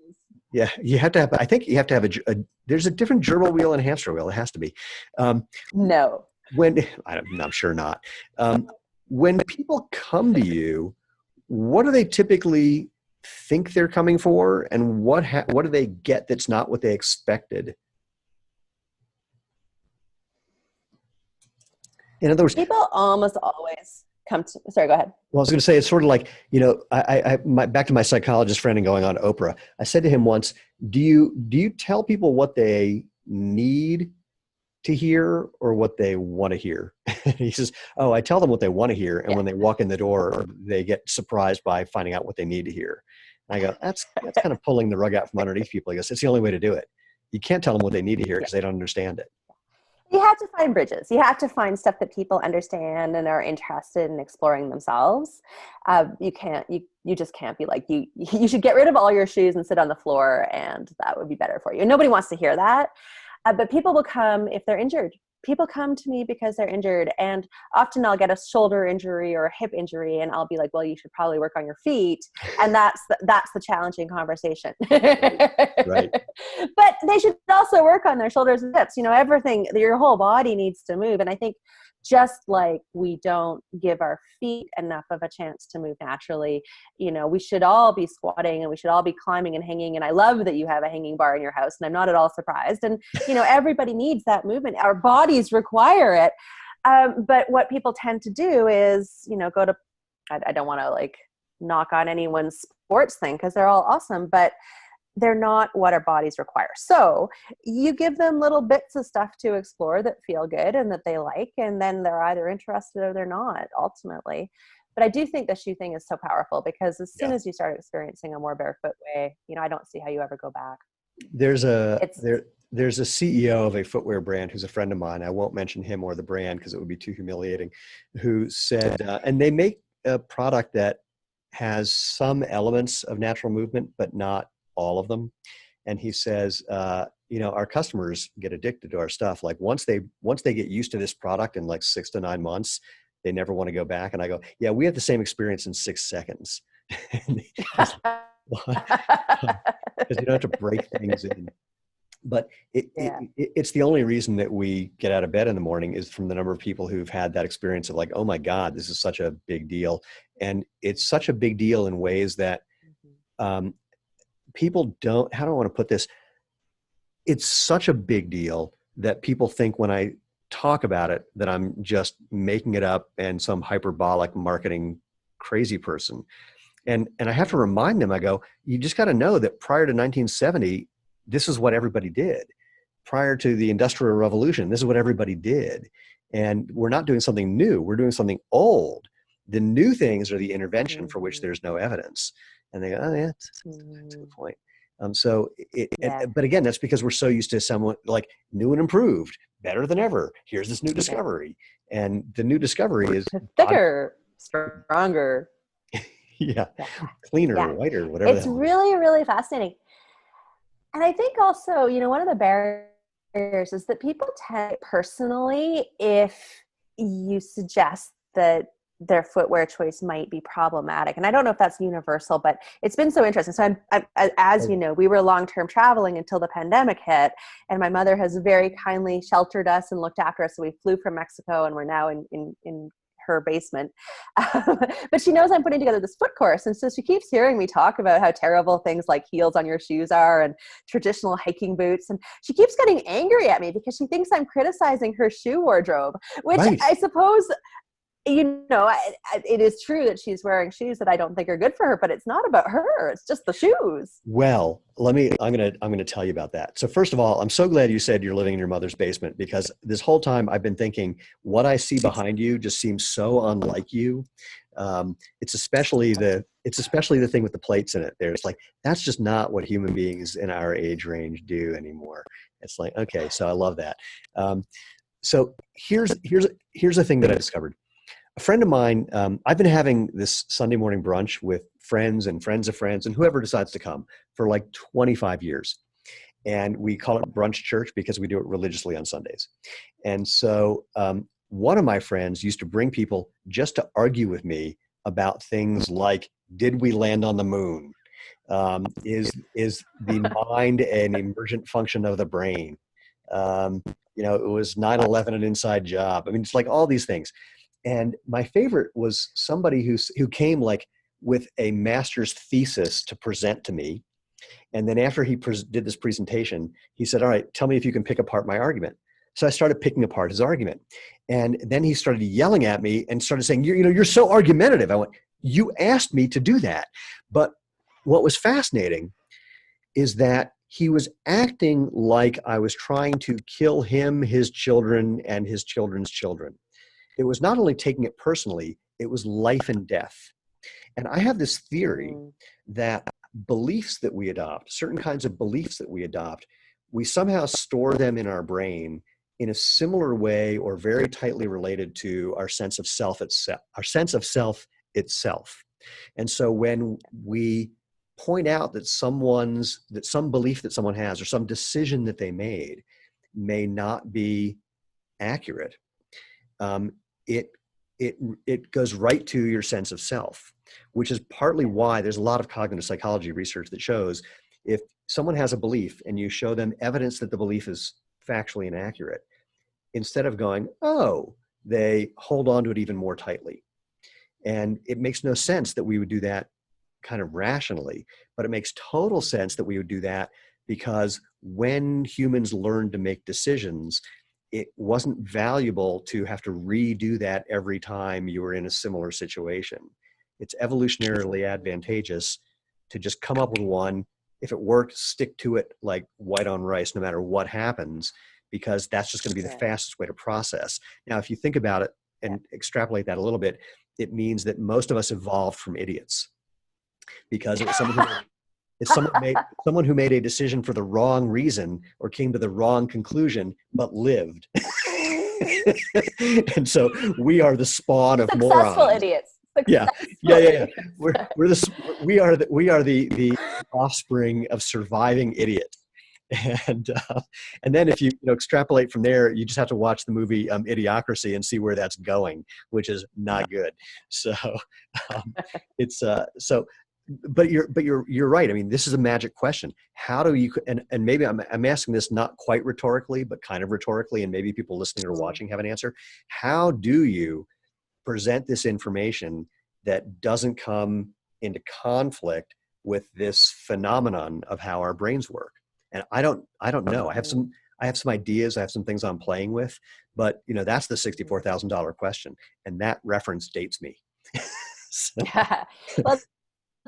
yeah, you have to have. I think you have to have there's a different gerbil wheel and hamster wheel. It has to be. Um, No. when I'm sure not. Um, when people come to you, what do they typically think they're coming for, and what do they get that's not what they expected? In other words, People almost always come to, sorry, go ahead. well, I was going to say, it's sort of like, back to my psychologist friend and going on Oprah. I said to him once, do you tell people what they need to hear or what they want to hear? He says, oh, I tell them what they want to hear, and Yeah. when they walk in the door, they get surprised by finding out what they need to hear. And I go, that's kind of pulling the rug out from underneath people. I guess it's the only way to do it. You can't tell them what they need to hear Yeah. because they don't understand it. You have to find bridges. You have to find stuff that people understand and are interested in exploring themselves. You just can't be like, you should get rid of all your shoes and sit on the floor, and that would be better for you. And nobody wants to hear that. But people will come if they're injured. People come to me because they're injured, and often I'll get a shoulder injury or a hip injury, and I'll be like, well, you should probably work on your feet. And that's the challenging conversation. Right. Right. But they should also work on their shoulders and hips. Everything, your whole body needs to move. And I think just like we don't give our feet enough of a chance to move naturally, we should all be squatting, and we should all be climbing and hanging. And I love that you have a hanging bar in your house, and I'm not at all surprised. And everybody needs that movement. Our bodies require it. But what people tend to do is, go to, I don't want to like knock on anyone's sports thing, because they're all awesome, but they're not what our bodies require. So you give them little bits of stuff to explore that feel good and that they like, and then they're either interested or they're not, ultimately. But I do think the shoe thing is so powerful, because as soon Yeah. as you start experiencing a more barefoot way, I don't see how you ever go back. There's a It's there there's a CEO of a footwear brand who's a friend of mine. I won't mention him or the brand because it would be too humiliating. Who said, and they make a product that has some elements of natural movement, but not all of them. And he says, our customers get addicted to our stuff. Like once they get used to this product in like 6 to 9 months, they never want to go back. And I go, yeah, we have the same experience in 6 seconds. And he's like, because you don't have to break things in. But Yeah. it's the only reason that we get out of bed in the morning is from the number of people who've had that experience of like, oh my God, this is such a big deal. And it's such a big deal in ways that um, people don't, how do I want to put this? It's such a big deal that people think when I talk about it that I'm just making it up and some hyperbolic marketing crazy person. And I have to remind them, I go, you just got to know that prior to 1970, this is what everybody did. Prior to the Industrial Revolution, this is what everybody did. And we're not doing something new. We're doing something old. The new things are the intervention for which there's no evidence. And they go, oh yeah, that's a good point. But again, that's because we're so used to someone like new and improved, better than ever. Here's this new discovery. And the new discovery is thicker, stronger. Cleaner, whiter, whatever. It's really, really fascinating. And I think also, you know, one of the barriers is that people take personally if you suggest that their footwear choice might be problematic. And I don't know if that's universal, but it's been so interesting. So as you know, we were long-term traveling until the pandemic hit, and my mother has very kindly sheltered us and looked after us. So we flew from Mexico, and we're now in her basement. But she knows I'm putting together this foot course. And so she keeps hearing me talk about how terrible things like heels on your shoes are and traditional hiking boots. And she keeps getting angry at me because she thinks I'm criticizing her shoe wardrobe, which I suppose, you know, it is true that she's wearing shoes that I don't think are good for her, but it's not about her. It's just the shoes. Well, I'm going to tell you about that. So first of all, I'm so glad you said you're living in your mother's basement, because this whole time I've been thinking what I see behind you just seems so unlike you. It's especially the thing with the plates in it. There's like, that's just not what human beings in our age range do anymore. It's like, okay, so I love that. So here's a thing that I discovered. A friend of mine, I've been having this Sunday morning brunch with friends and friends of friends and whoever decides to come for like 25 years. And we call it brunch church because we do it religiously on Sundays. And so one of my friends used to bring people just to argue with me about things like, did we land on the moon? Is the mind an emergent function of the brain? You know, it was 9/11 an inside job. I mean, it's like all these things. And my favorite was somebody who came like with a master's thesis to present to me. And then after he did this presentation, he said, all right, tell me if you can pick apart my argument. So I started picking apart his argument. And then he started yelling at me and started saying, you're so argumentative. I went, you asked me to do that. But what was fascinating is that he was acting like I was trying to kill him, his children, and his children's children. It was not only taking it personally, it was life and death. And I have this theory that beliefs that we adopt, certain kinds of beliefs that we adopt, we somehow store them in our brain in a similar way or very tightly related to our sense of self itself. And so when we point out that some belief that someone has or some decision that they made may not be accurate, it goes right to your sense of self, which is partly why there's a lot of cognitive psychology research that shows if someone has a belief and you show them evidence that the belief is factually inaccurate, instead of going, oh, they hold on to it even more tightly. And it makes no sense that we would do that kind of rationally, but it makes total sense that we would do that because when humans learned to make decisions, it wasn't valuable to have to redo that every time you were in a similar situation. It's evolutionarily advantageous to just come up with one. If it works, stick to it like white on rice, no matter what happens, because that's just going to be the fastest way to process. Now, if you think about it and extrapolate that a little bit, it means that most of us evolved from idiots because it was someone who made a decision for the wrong reason or came to the wrong conclusion, but lived. And so we are the spawn of morons. Successful idiots. Yeah. We are the offspring of surviving idiots. And then if you extrapolate from there, you just have to watch the movie Idiocracy and see where that's going, which is not good. So it's but you're right. I mean, this is a magic question. How do you, and maybe I'm asking this not quite rhetorically, but kind of rhetorically, and maybe people listening or watching have an answer. How do you present this information that doesn't come into conflict with this phenomenon of how our brains work? And I don't know. I have some ideas. I have some things I'm playing with, but that's the $64,000 question. And that reference dates me. Yeah. Well, it's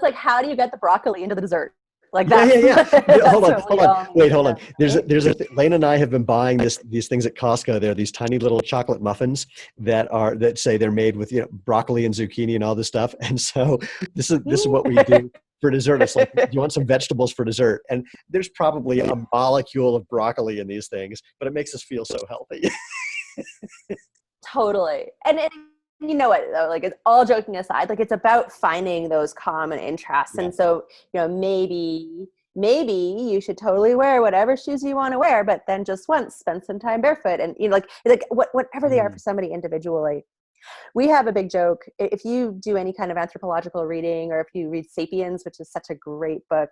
like, how do you get the broccoli into the dessert? Like Yeah, that's, yeah, yeah. that's Hold on, what hold we on. all need Wait, to hold on. know, right? Lena and I have been buying these things at Costco. They're these tiny little chocolate muffins that say they're made with, broccoli and zucchini and all this stuff. And so this is what we do for dessert. It's like, do you want some vegetables for dessert? And there's probably a molecule of broccoli in these things, but it makes us feel so healthy. Totally. And you know what, though, like, it's all joking aside, like, it's about finding those common interests. Yeah. And so, maybe you should totally wear whatever shoes you want to wear, but then just once spend some time barefoot, and like whatever they are for somebody individually. We have a big joke. If you do any kind of anthropological reading, or if you read Sapiens, which is such a great book,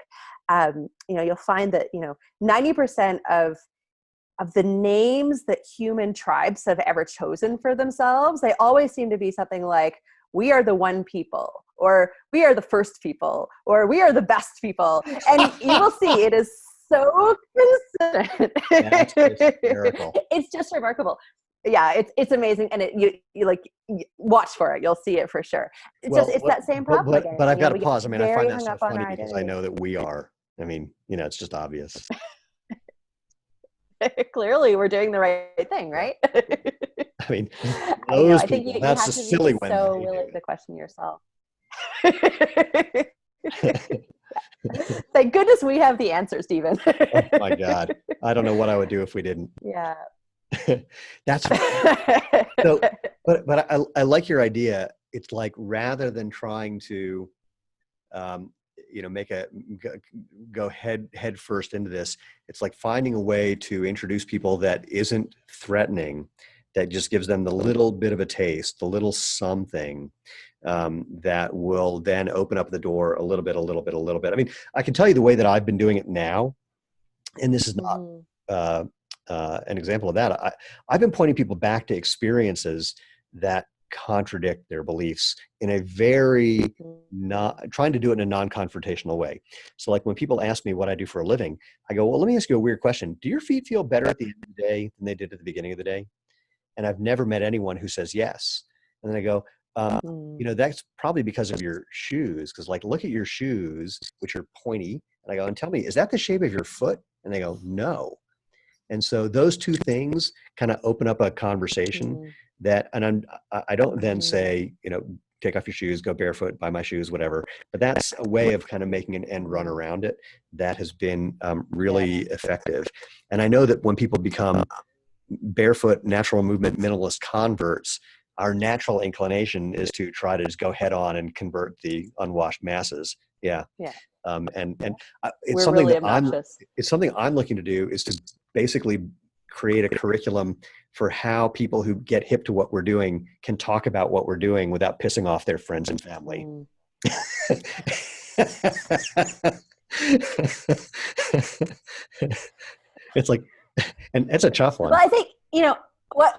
you'll find that 90% of the names that human tribes have ever chosen for themselves, they always seem to be something like, we are the one people, or we are the first people, or we are the best people. And you will see it is so consistent. That's hysterical. It's just remarkable. Yeah, it's amazing. And you watch for it. You'll see it for sure. It's that same problem again. But I've got to We get pause. I mean, I very find that hung so up on funny our because I identity. know that we are. I mean, it's just obvious. Clearly, we're doing the right thing, right? I mean, I know. those I think people, you that's have the to be silly when so they do willing it. to question yourself. Thank goodness we have the answer, Steven. Oh my God. I don't know what I would do if we didn't. Yeah. That's so, but I like your idea. It's like, rather than trying to, make go head first into this, it's like finding a way to introduce people that isn't threatening, that just gives them the little bit of a taste, the little something, that will then open up the door a little bit. I mean, I can tell you the way that I've been doing it now, and this is not an example of that. I've been pointing people back to experiences that contradict their beliefs in a very not trying to do it in a non-confrontational way. So like when people ask me what I do for a living, I go, well, let me ask you a weird question. Do your feet feel better at the end of the day than they did at the beginning of the day? And I've never met anyone who says yes. And then I go, that's probably because of your shoes. Because like, look at your shoes, which are pointy. And I go, and tell me, is that the shape of your foot? And they go, no. And so those two things kind of open up a conversation I don't then say, take off your shoes, go barefoot, buy my shoes, whatever. But that's a way of kind of making an end run around it that has been really effective. And I know that when people become barefoot, natural movement, minimalist converts, our natural inclination is to try to just go head on and convert the unwashed masses. Yeah. Yeah. It's We're something really that obnoxious. it's something I'm looking to do, is to basically create a curriculum for how people who get hip to what we're doing can talk about what we're doing without pissing off their friends and family. It's like, and it's a tough one. Well, I think, what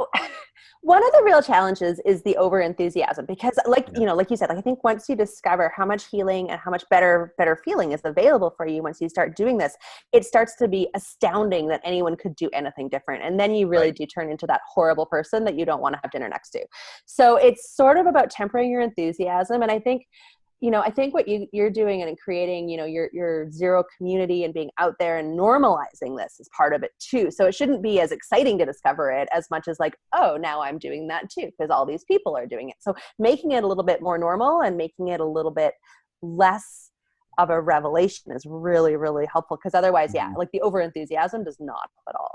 one of the real challenges is the over enthusiasm, because like you said, like, I think once you discover how much healing and how much better feeling is available for you, once you start doing this, it starts to be astounding that anyone could do anything different. And then you really do turn into that horrible person that you don't want to have dinner next to. So it's sort of about tempering your enthusiasm. And I think what you're doing and creating, your zero community and being out there and normalizing this is part of it too. So it shouldn't be as exciting to discover it as much as like, oh, now I'm doing that too, because all these people are doing it. So making it a little bit more normal and making it a little bit less of a revelation is really, really helpful. Because otherwise, like the over enthusiasm does not help at all.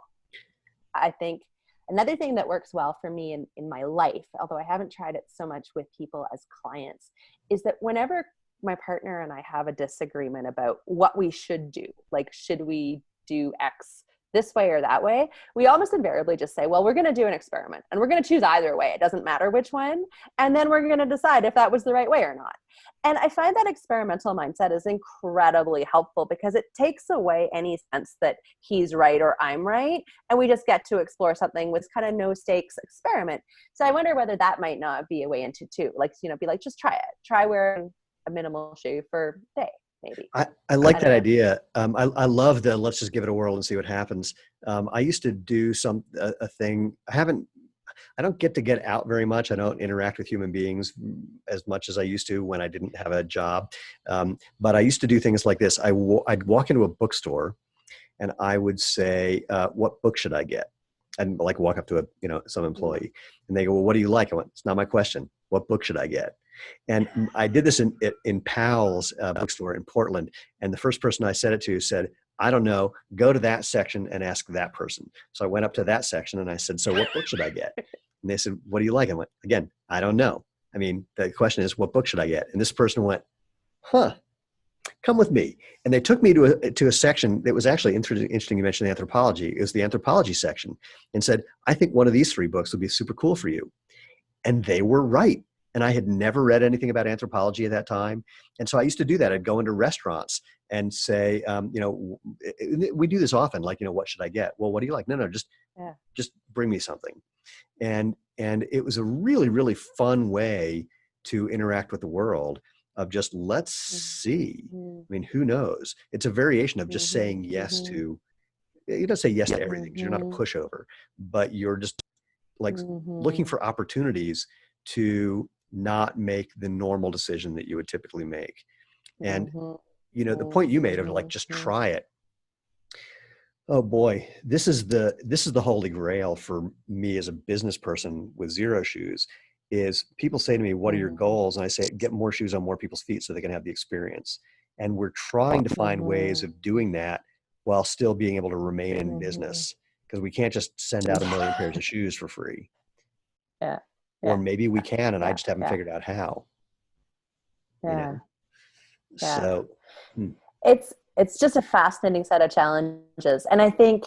I think another thing that works well for me in my life, although I haven't tried it so much with people as clients, is that whenever my partner and I have a disagreement about what we should do, like, should we do X this way or that way, we almost invariably just say, well, we're going to do an experiment and we're going to choose either way. It doesn't matter which one. And then we're going to decide if that was the right way or not. And I find that experimental mindset is incredibly helpful, because it takes away any sense that he's right or I'm right. And we just get to explore something with kind of no stakes experiment. So I wonder whether that might not be a way into too. Like, be like, just try it. Try wearing a minimal shoe for a day, maybe. I like that idea. I love the let's just give it a whirl and see what happens. I used to do a thing. I don't get out very much. I don't interact with human beings as much as I used to when I didn't have a job. But I used to do things like this. I'd walk into a bookstore and I would say, what book should I get? And like walk up to some employee and they go, well, what do you like? I went, it's not my question. What book should I get? And I did this in Powell's bookstore in Portland. And the first person I said it to said, I don't know, go to that section and ask that person. So I went up to that section and I said, so what book should I get? And they said, what do you like? I went, again, I don't know. I mean, the question is, what book should I get? And this person went, huh, come with me. And they took me to a section that was actually interesting. You mentioned anthropology. It was the anthropology section and said, I think one of these 3 books would be super cool for you. And they were right. And I had never read anything about anthropology at that time. And so I used to do that. I'd go into restaurants and say, we do this often, like, what should I get? Well, what do you like? No, just bring me something. And it was a really, really fun way to interact with the world of just, let's see. I mean, who knows? It's a variation of just saying yes to, you don't say yes to everything because you're not a pushover, but you're just like looking for opportunities to not make the normal decision that you would typically make. And, the point you made of like, just try it. Oh boy, this is the holy grail for me as a business person with zero shoes is people say to me, what are your goals? And I say, get more shoes on more people's feet so they can have the experience. And we're trying to find ways of doing that while still being able to remain in business because we can't just send out 1 million pairs of shoes for free. Yeah. Or maybe we can, and I just haven't figured out how. So it's just a fascinating set of challenges. And I think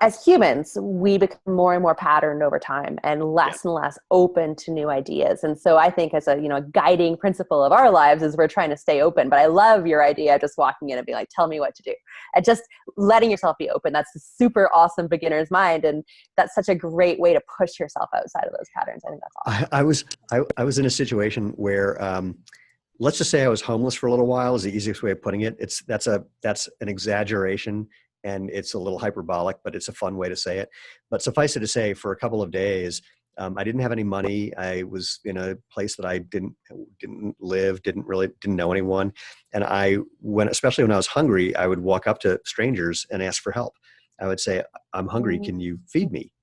as humans, we become more and more patterned over time and less open to new ideas. And so I think as a guiding principle of our lives is we're trying to stay open. But I love your idea of just walking in and being like, tell me what to do. And just letting yourself be open. That's a super awesome beginner's mind. And that's such a great way to push yourself outside of those patterns. I think that's awesome. I was in a situation where let's just say I was homeless for a little while is the easiest way of putting it. That's an exaggeration and it's a little hyperbolic, but it's a fun way to say it. But suffice it to say, for a couple of days, I didn't have any money. I was in a place that I didn't live, didn't know anyone. And especially when I was hungry, I would walk up to strangers and ask for help. I would say, I'm hungry. Can you feed me?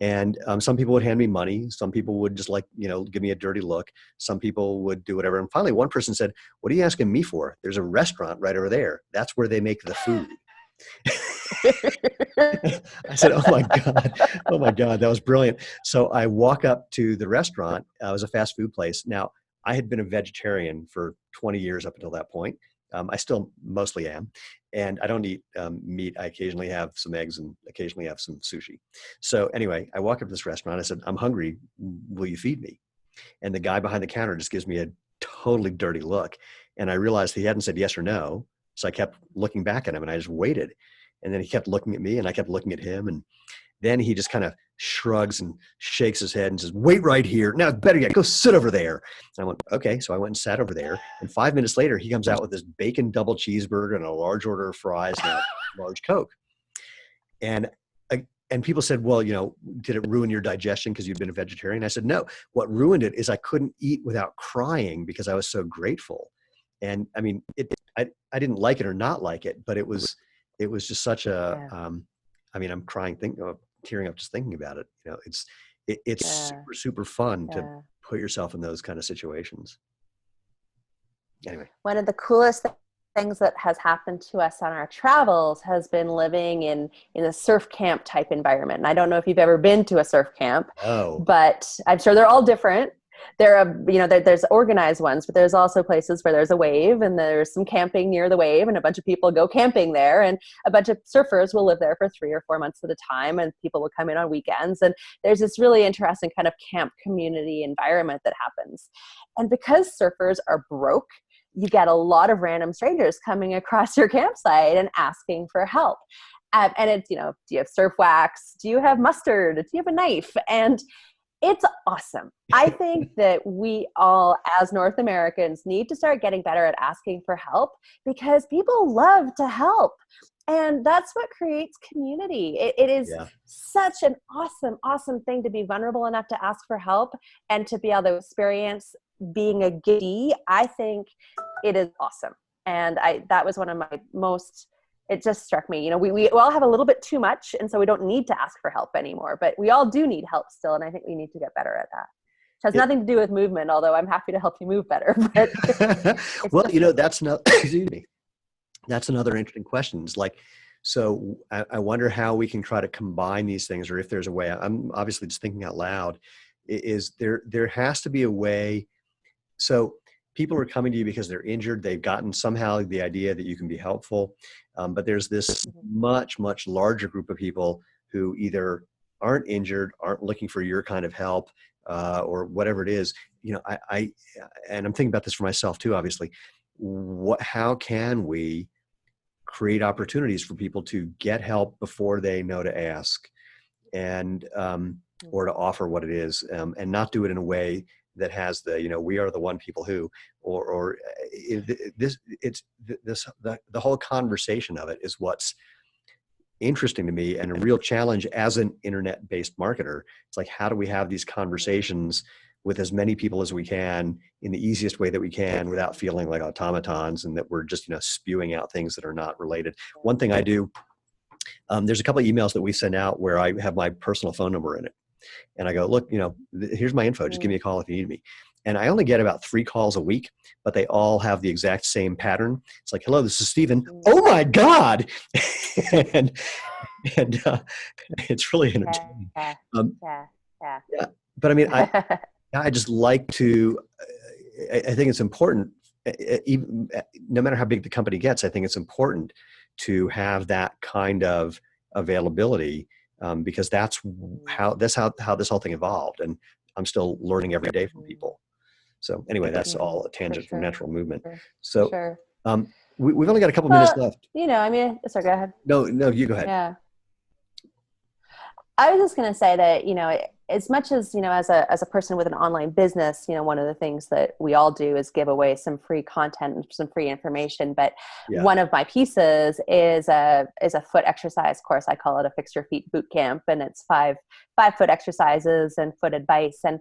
And some people would hand me money. Some people would just give me a dirty look. Some people would do whatever. And finally, one person said, what are you asking me for? There's a restaurant right over there. That's where they make the food. I said, oh my God, that was brilliant. So I walk up to the restaurant. It was a fast food place. Now, I had been a vegetarian for 20 years up until that point. I still mostly am. And I don't eat meat. I occasionally have some eggs and occasionally have some sushi. So anyway, I walk up to this restaurant. I said, I'm hungry. Will you feed me? And the guy behind the counter just gives me a totally dirty look. And I realized he hadn't said yes or no. So I kept looking back at him and I just waited. And then he kept looking at me and I kept looking at him. And then he just kind of shrugs and shakes his head and says, wait right here. Now, better yet, go sit over there. And I went, okay. So I went and sat over there. And 5 minutes later, he comes out with this bacon double cheeseburger and a large order of fries and a large Coke. And people said, well, did it ruin your digestion because you've been a vegetarian? I said, no. What ruined it is I couldn't eat without crying because I was so grateful. And I mean, I didn't like it or not like it, but it was just such a, I'm crying, tearing up just thinking about it. It's super, super fun to put yourself in those kind of situations. Anyway. One of the coolest things that has happened to us on our travels has been living in a surf camp type environment. And I don't know if you've ever been to a surf camp, but I'm sure they're all different. There's organized ones, but there's also places where there's a wave and there's some camping near the wave and a bunch of people go camping there and a bunch of surfers will live there for 3 or 4 months at a time and people will come in on weekends. And there's this really interesting kind of camp community environment that happens. And because surfers are broke, you get a lot of random strangers coming across your campsite and asking for help. And it's, do you have surf wax? Do you have mustard? Do you have a knife? And It's awesome. I think that we all, as North Americans, need to start getting better at asking for help, because people love to help. And that's what creates community. It is Yeah. such an awesome, awesome thing to be vulnerable enough to ask for help and to be able to experience being a giddie. I think it is awesome. And that was one of my most, it just struck me, you know, we all have a little bit too much, and so we don't need to ask for help anymore, but we all do need help still. And I think we need to get better at that. It has nothing to do with movement, although I'm happy to help you move better. But Well, you know, that's not, excuse me, that's another interesting question. It's like, so I wonder how we can try to combine these things, or if there's a way. I'm obviously just thinking out loud. Is there has to be a way. So people are coming to you because they're injured. They've gotten somehow the idea that you can be helpful. But there's this much, much larger group of people who either aren't injured, aren't looking for your kind of help, or whatever it is. You know, and I'm thinking about this for myself too, obviously. How can we create opportunities for people to get help before they know to ask, and or to offer what it is, and not do it in a way that has the, you know, we are the one people who, or the whole conversation of it is what's interesting to me, and a real challenge as an internet-based marketer. It's like, how do we have these conversations with as many people as we can in the easiest way that we can, without feeling like automatons and that we're just, you know, spewing out things that are not related. One thing I do, there's a couple of emails that we send out where I have my personal phone number in it. And I go, look, you know, here's my info. Just give me a call if you need me. And I only get about 3 calls a week, but they all have the exact same pattern. It's like, hello, this is Steven. Oh my God. and it's really entertaining. Yeah. But I mean, I just like to, I think it's important, even, no matter how big the company gets, I think it's important to have that kind of availability, because that's how this whole thing evolved. And I'm still learning every day from people. So anyway, that's all a tangent from natural movement. So we've only got a couple minutes left. You know, I mean, sorry, go ahead. No, you go ahead. Yeah. I was just going to say that, you know, as much as, you know, as a person with an online business, you know, one of the things that we all do is give away some free content and some free information. But one of my pieces is a foot exercise course. I call it a Fix Your Feet Boot Camp, and it's 5 foot exercises and foot advice. And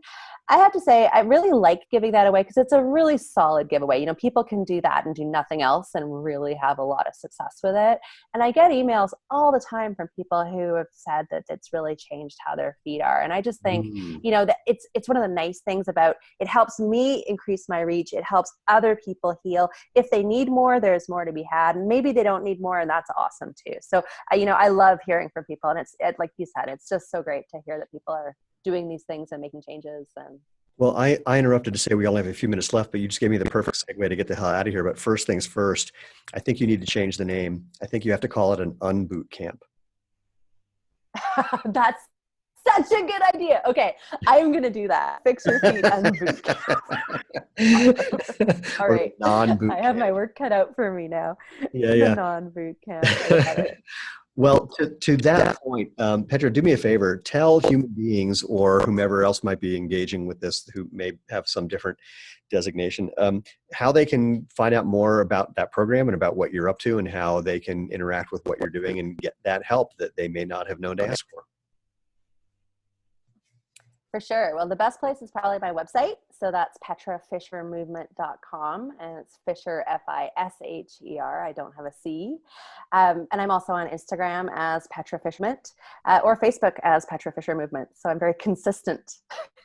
I have to say, I really like giving that away because it's a really solid giveaway. You know, people can do that and do nothing else and really have a lot of success with it. And I get emails all the time from people who have said that it's really changed how their feet are. And I just think, you know, that it's one of the nice things about it. Helps me increase my reach. It helps other people heal. If they need more, there's more to be had. And maybe they don't need more, and that's awesome too. So, you know, I love hearing from people, and it's like you said, it's just so great to hear that people are doing these things and making changes. And well, I interrupted to say we only have a few minutes left, but you just gave me the perfect segue to get the hell out of here. But first things first, I think you need to change the name. I think you have to call it an unboot camp. That's such a good idea. Okay, I'm going to do that. Fix your feet unboot camp. All right. Non-boot I have my work cut out for me now. Yeah. The non-boot camp. I got it. Well, to that point, Petra, do me a favor. Tell human beings or whomever else might be engaging with this who may have some different designation, how they can find out more about that program and about what you're up to, and how they can interact with what you're doing and get that help that they may not have known to ask for. For sure. Well, the best place is probably my website. So that's petrafishermovement.com, and it's Fisher, Fisher. I don't have a C. And I'm also on Instagram as Petra Fisherment, or Facebook as Petra Fisher Movement. So I'm very consistent.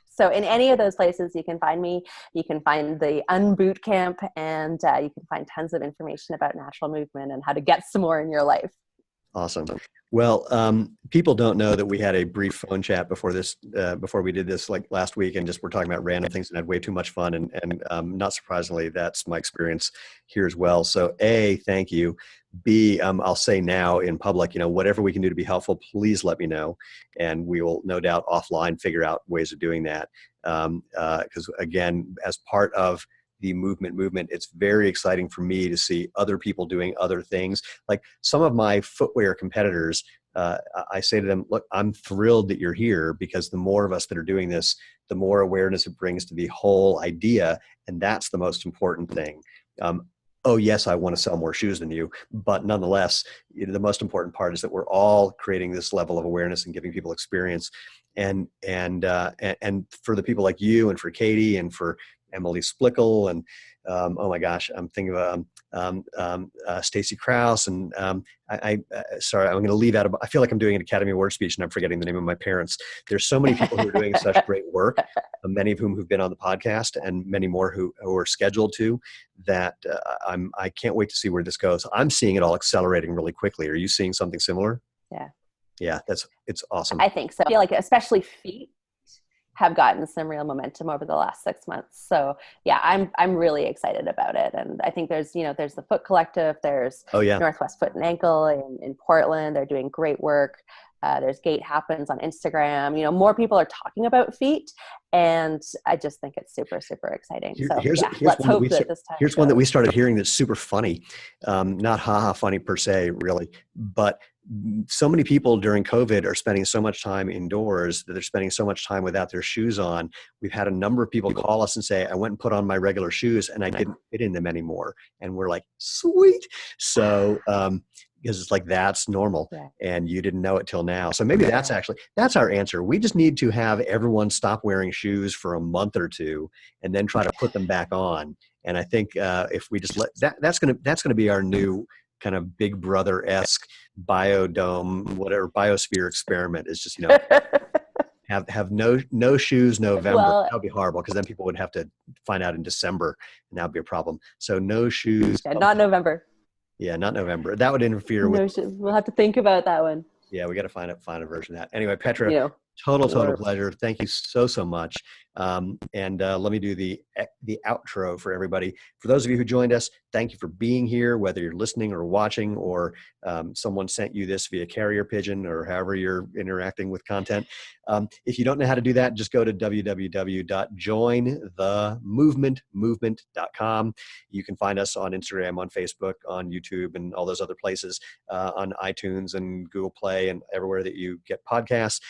So in any of those places, you can find me. You can find the Unboot Camp, and you can find tons of information about natural movement and how to get some more in your life. Awesome. Well, people don't know that we had a brief phone chat before this, before we did this, like last week, and just we're talking about random things and had way too much fun. And not surprisingly, that's my experience here as well. So A, thank you. B, I'll say now in public, you know, whatever we can do to be helpful, please let me know. And we will no doubt offline figure out ways of doing that. Because again, as part of the movement, it's very exciting for me to see other people doing other things. Like some of my footwear competitors, I say to them, look, I'm thrilled that you're here, because the more of us that are doing this, the more awareness it brings to the whole idea. And that's the most important thing. Oh, yes, I want to sell more shoes than you, but nonetheless, the most important part is that we're all creating this level of awareness and giving people experience. And for the people like you, and for Katie, and for Emily Splickle, and oh my gosh, I'm thinking of Stacy Krause, and sorry, I'm going to leave out. I feel like I'm doing an Academy Award speech and I'm forgetting the name of my parents. There's so many people who are doing such great work, many of whom who've been on the podcast, and many more who are scheduled to. That I can't wait to see where this goes. I'm seeing it all accelerating really quickly. Are you seeing something similar? Yeah. Yeah, it's awesome. I think so. I feel like especially feet have gotten some real momentum over the last 6 months. So yeah, I'm really excited about it. And I think there's the Foot Collective, there's Northwest Foot and Ankle in Portland. They're doing great work. There's Gait Happens on Instagram. More people are talking about feet, and I just think it's super, super exciting. Let's hope that this time. Here's one that we started hearing that's super funny. Not haha funny per se, really, but so many people during COVID are spending so much time indoors that they're spending so much time without their shoes on. We've had a number of people call us and say, I went and put on my regular shoes and I didn't fit in them anymore. And we're like, sweet. So, because it's like, that's normal. Yeah. And you didn't know it till now. So maybe that's our answer. We just need to have everyone stop wearing shoes for a month or two and then try to put them back on. And I think if we just let that's going to be our new kind of Big Brother-esque biodome, whatever, biosphere experiment, is just, have no shoes November. Well, that would be horrible, because then people would have to find out in December, and that would be a problem. So no shoes. Yeah, not November. Yeah, not November. That would interfere with. Shoes. We'll have to think about that one. Yeah, we got to find a version of that. Anyway, Petra, total pleasure. Thank you so much. And let me do the outro for everybody. For those of you who joined us, thank you for being here, whether you're listening or watching, or someone sent you this via carrier pigeon, or however you're interacting with content. If you don't know how to do that, just go to www.jointhemovementmovement.com. You can find us on Instagram, on Facebook, on YouTube, and all those other places, on iTunes and Google Play, and everywhere that you get podcasts.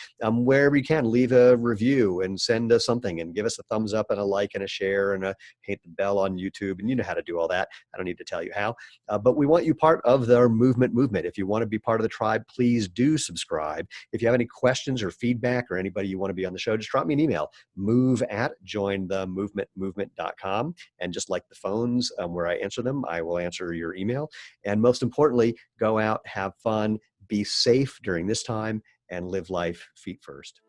Wherever you can, leave a review and send us something, and give us a thumbs up and a like and a share, and hit the bell on YouTube. And you know how to do all that. I don't need to tell you how. But we want you part of the movement. If you want to be part of the tribe, please do subscribe. If you have any questions or feedback, or anybody you want to be on the show, just drop me an email, move@jointhemovementmovement.com. And just like the phones where I answer them, I will answer your email. And most importantly, go out, have fun, be safe during this time, and live life feet first.